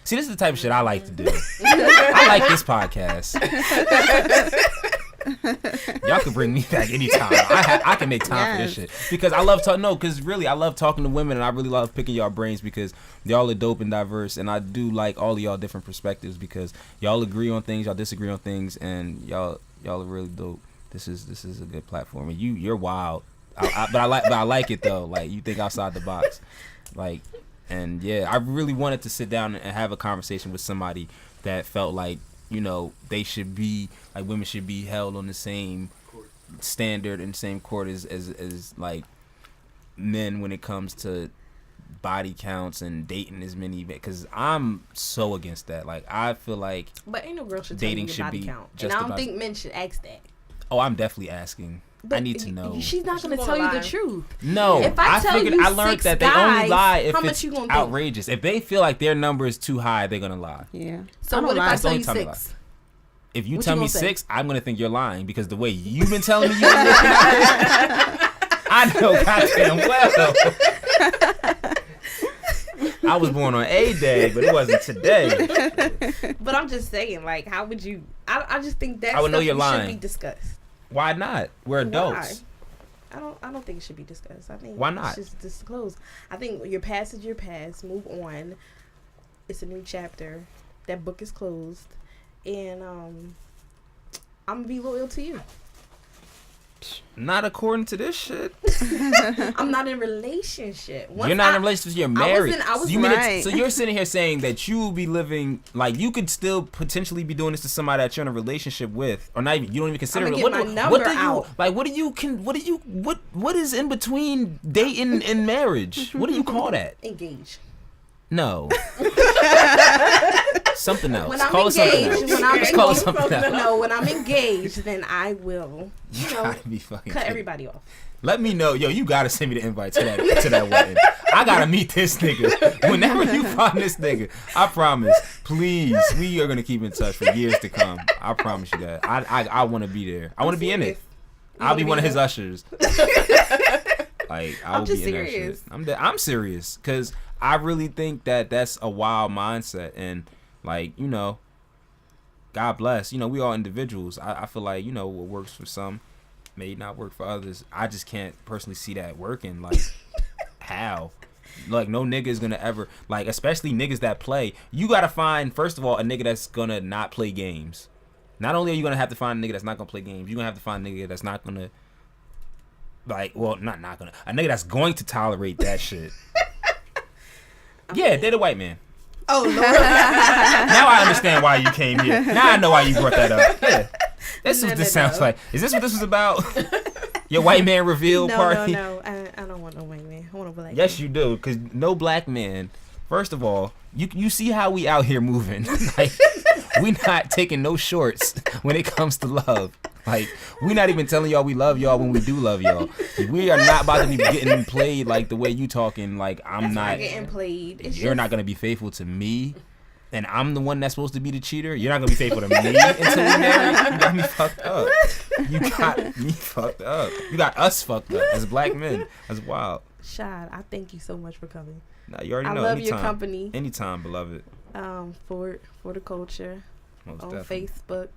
See, this is the type of shit I like to do. I like this podcast. Y'all can bring me back anytime. I can make time for this shit because I love talking. No, because really, I love talking to women, and I really love picking y'all brains because y'all are dope and diverse, and I do like all of y'all different perspectives because y'all agree on things, y'all disagree on things, and y'all are really dope. This is a good platform, and you're wild, but I like it though. Like you think outside the box, like, and yeah, I really wanted to sit down and have a conversation with somebody that felt like, you know, they should be like women should be held on the same standard and same court as like men when it comes to body counts and dating as many, because I'm so against that. Like I feel like But ain't no girl should dating tell you should your body be count. And just I don't about- think men should ask that. oh, I'm definitely asking. But I need to know. She's not She's going to gonna tell you lie. the truth. No, If I tell figured you I learned 6 that they only guys, lie if how much it's you gonna think? outrageous. If they feel like their number is too high, they're gonna lie. Yeah. So I don't what if lie. I That's the tell only you time I 6? If you What tell you me gonna say? 6, I'm gonna think you're lying because the way you've been telling me you're looking I know goddamn well. I was born on A day, but it wasn't today. But I'm just saying, like, how would you? I just think that I would know stuff you're should lying. be discussed. Why not? We're adults. Why? I don't think it should be discussed. I think Why not? It's just disclosed. I think your past is your past. Move on. It's a new chapter. That book is closed, and I'm gonna be loyal to you. Not according to this shit. I'm not in a relationship. Once You're not in a relationship. You're married. I was You mean right. so you're sitting here saying that you will be living like you could still potentially be doing this to somebody that you're in a relationship with, or not even. You don't even consider I'ma it. get my number do you out. like? What what is in between dating and marriage? What do you call that? engaged. No. Something else. When I'm Call it something engaged, else. when I'm Let's call it engaged, something else. no, when I'm engaged, then I will, You gotta be fucking cut kidding. everybody off. Let me know, yo. You gotta send me the invite to that wedding. I gotta meet this nigga. Whenever you find this nigga, I promise. Please, we are gonna keep in touch for years to come. I promise you that. I want to be there. I want to be in it. I'll be one of his ushers. Like I will be in that shit. I'm serious because I really think that that's a wild mindset, and like God bless. We all individuals. I feel like what works for some may not work for others. I just can't personally see that working. Like how? Like no nigga is gonna ever like, especially niggas that play. You gotta find first of all a nigga that's gonna not play games. Not only are you gonna have to find a nigga that's not gonna play games, you're gonna have to find a nigga that's not gonna not gonna a nigga that's going to tolerate that shit. Yeah, they're the white man. Oh Lord. Now I understand why you came here. Now I know why you brought that up. Yeah. This is what this sounds like. Is this what this was about? Your white man reveal party? No. I don't want no white man. I want a black man. Yes, you do. Because no black man, first of all, you see how we out here moving. Like, we not taking no shorts when it comes to love. Like, we not even telling y'all we love y'all when we do love y'all. We are not about to be getting played like the way you talking. Like, I'm not getting played. You're not going to be faithful to me. And I'm the one that's supposed to be the cheater. You're not gonna be faithful to me until we marry. You got me fucked up. You got me fucked up. You got us fucked up as black men. That's wild. Shad, I thank you so much for coming. Nah, you already know. I love Anytime. your company. Anytime, beloved. For the culture. Most on definitely. Facebook.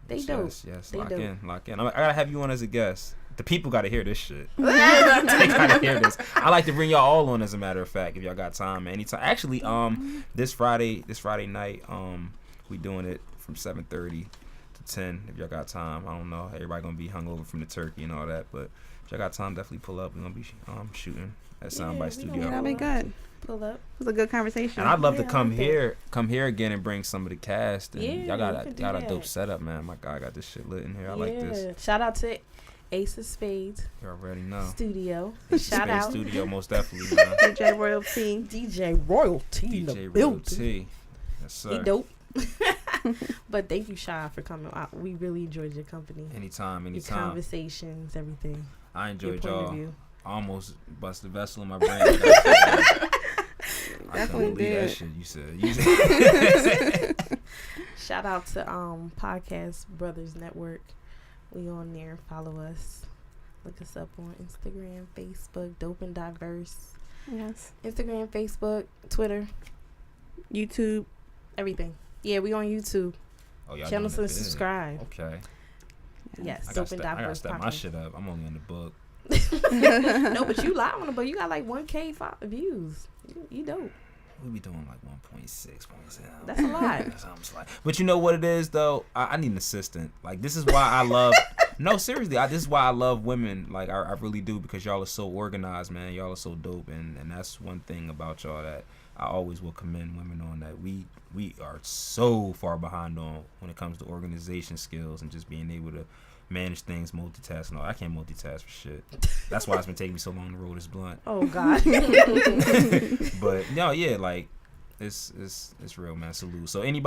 They dope. Yes. They Lock dope. in. I gotta have you on as a guest. The people gotta hear this shit. They gotta hear this. I like to bring y'all all on, as a matter of fact, if y'all got time. Anytime. Actually, this Friday night, we doing it from 7:30 to 10. If y'all got time, I don't know. Everybody gonna be hungover from the turkey and all that, but if y'all got time, definitely pull up. We're gonna be shooting at Soundbite Studio. That'll be good. Pull up. It was a good conversation. And I'd love to come like here again and bring some of the cast. And y'all got we could a do dope that. setup, man. My God, I got this shit lit in here. I like this. Shout out to Ace of Spades You already know. Studio. Space Shout out. Studio, most definitely, man. DJ Royalty. DJ Royalty. in the DJ building. Royalty. Yes, sir. He dope. But thank you, Shad, for coming out. We really enjoyed your company. Anytime. Your conversations, everything. I enjoyed your point y'all. of view. I almost bust the vessel in my brain. I Definitely couldn't believe that did. shit you said. Shout out to Podcast Brothers Network. We on there. Follow us. Look us up on Instagram, Facebook, Dope and Diverse. Yes. Instagram, Facebook, Twitter, YouTube. everything. Yeah, we on YouTube. Oh, y'all Channel doing to it big. subscribe. Okay. Yes, I Dope gotta and step Diverse my Podcast. shit up. I'm only in the book. No, but you live on it, but you got like 1K views. You dope. We be doing like 1.6, 1.7. That's a lot. But you know what it is though? I need an assistant. Like this is why I love. No, seriously, this is why I love women. Like I really do, because y'all are so organized, man. Y'all are so dope, and that's one thing about y'all that I always will commend women on. That we are so far behind on when it comes to organization skills and just being able to manage things, multitask. No, I can't multitask for shit. That's why it's been taking me so long to roll this blunt. Oh God. But no, yeah, like it's real, man. Salute. So any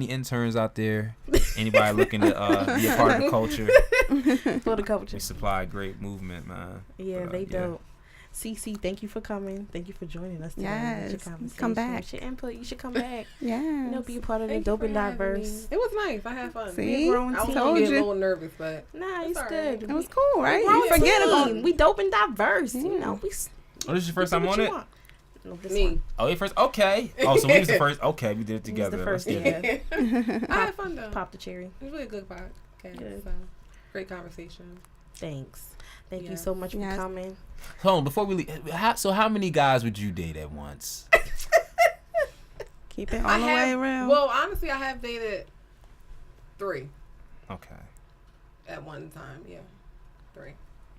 interns out there, anybody looking to be a part of the culture, For the culture. we supply a great movement, man. Yeah, But, they dope. CeCe, thank you for coming. Thank you for joining us today. Yes, With your conversation, come back. with your input. You should come back. Yeah. You know, be a part of the Thank you Dope for and having Diverse. me. It was nice. I had fun. See? We're growing I was team. Told getting you. a little nervous, but Nah, It's it's all good. right. It was cool, right? We're You forget team. about We dope and diverse. You know, we. Oh, this is your first do time what on you it? want. No, this me. one. Oh, you first? Okay. Oh, so we was the first. Okay, we did it We was together. the first. Let's get it. Yeah. I had fun though. Pop the cherry. It was really a good podcast. Good. So, great conversation. Thanks. Thank you Yes. so much for Yes. coming. Hold on, before we leave, how many guys would you date at once? Keep it all the way real. Well, honestly, I have dated 3 Okay. at one time. Yeah, 3.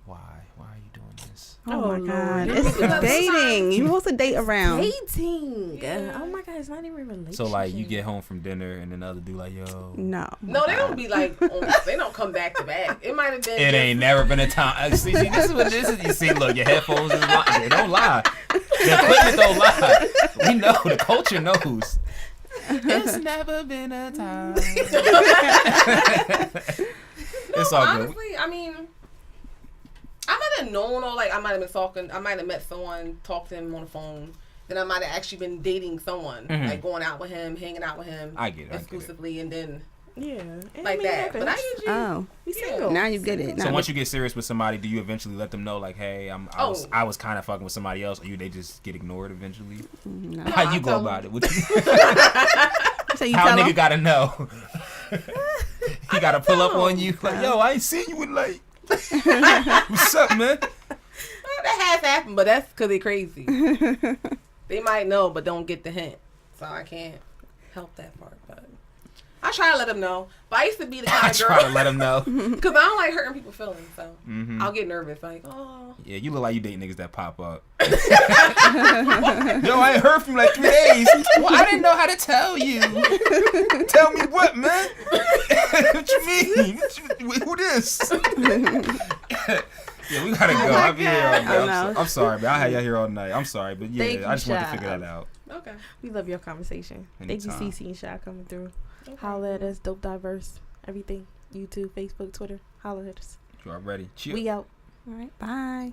Why are you doing this? oh my Lord. God. It's It's because dating. You're supposed to date around. Dating. Yeah. Oh my God, it's not even a relationship. So like you get home from dinner and then the other dude like, yo. No. No, they don't be like. They don't come back to back. It might have been. It just- ain't never been a time. See, this is what this is. You see, look, your headphones is lying. They don't lie. The equipment don't lie. We know. The culture knows. It's never been a time. It's all good. Honestly, I mean, I might have known, or like I might have been talking. I might have met someone, talked to him on the phone. Then I might have actually been dating someone, Mhm. like going out with him, hanging out with him, I get it. exclusively, and then Yeah. And like that. But I usually we single. Now you get it. So once you get serious with somebody, do you eventually let them know, like, hey, I was kind of fucking with somebody else, or they just get ignored eventually? No. How you go about it? What you, So you how tell nigga him? gotta know? He gotta pull up on you, like, yo, I ain't seen you in like, what's up, man? That has happened, but that's because they're crazy. They might know, but don't get the hint. So I can't help that part. But I try to let them know. But I used to be the kind of girl. I try to let them know. Because I don't like hurting people's feelings. So Mm-hmm. I'll get nervous. Like, oh. Yeah, you look like you date niggas that pop up. Yo, I ain't heard from you like 3 days. Well, I didn't know how to tell you. Tell me what, man? What you mean? Who this? Yeah, we gotta go. I'll be here all night. I'm sorry, man. I had y'all here all night. I'm sorry, but yeah, Thank you, I just wanted to Shad. figure that out. Okay. We love your conversation. Anytime. Thank you, CeCe and Shad, coming through. Okay. Holla at us, Dope Diverse, everything. YouTube, Facebook, Twitter. Holla at us. You are ready. Chill. We out. All right. Bye.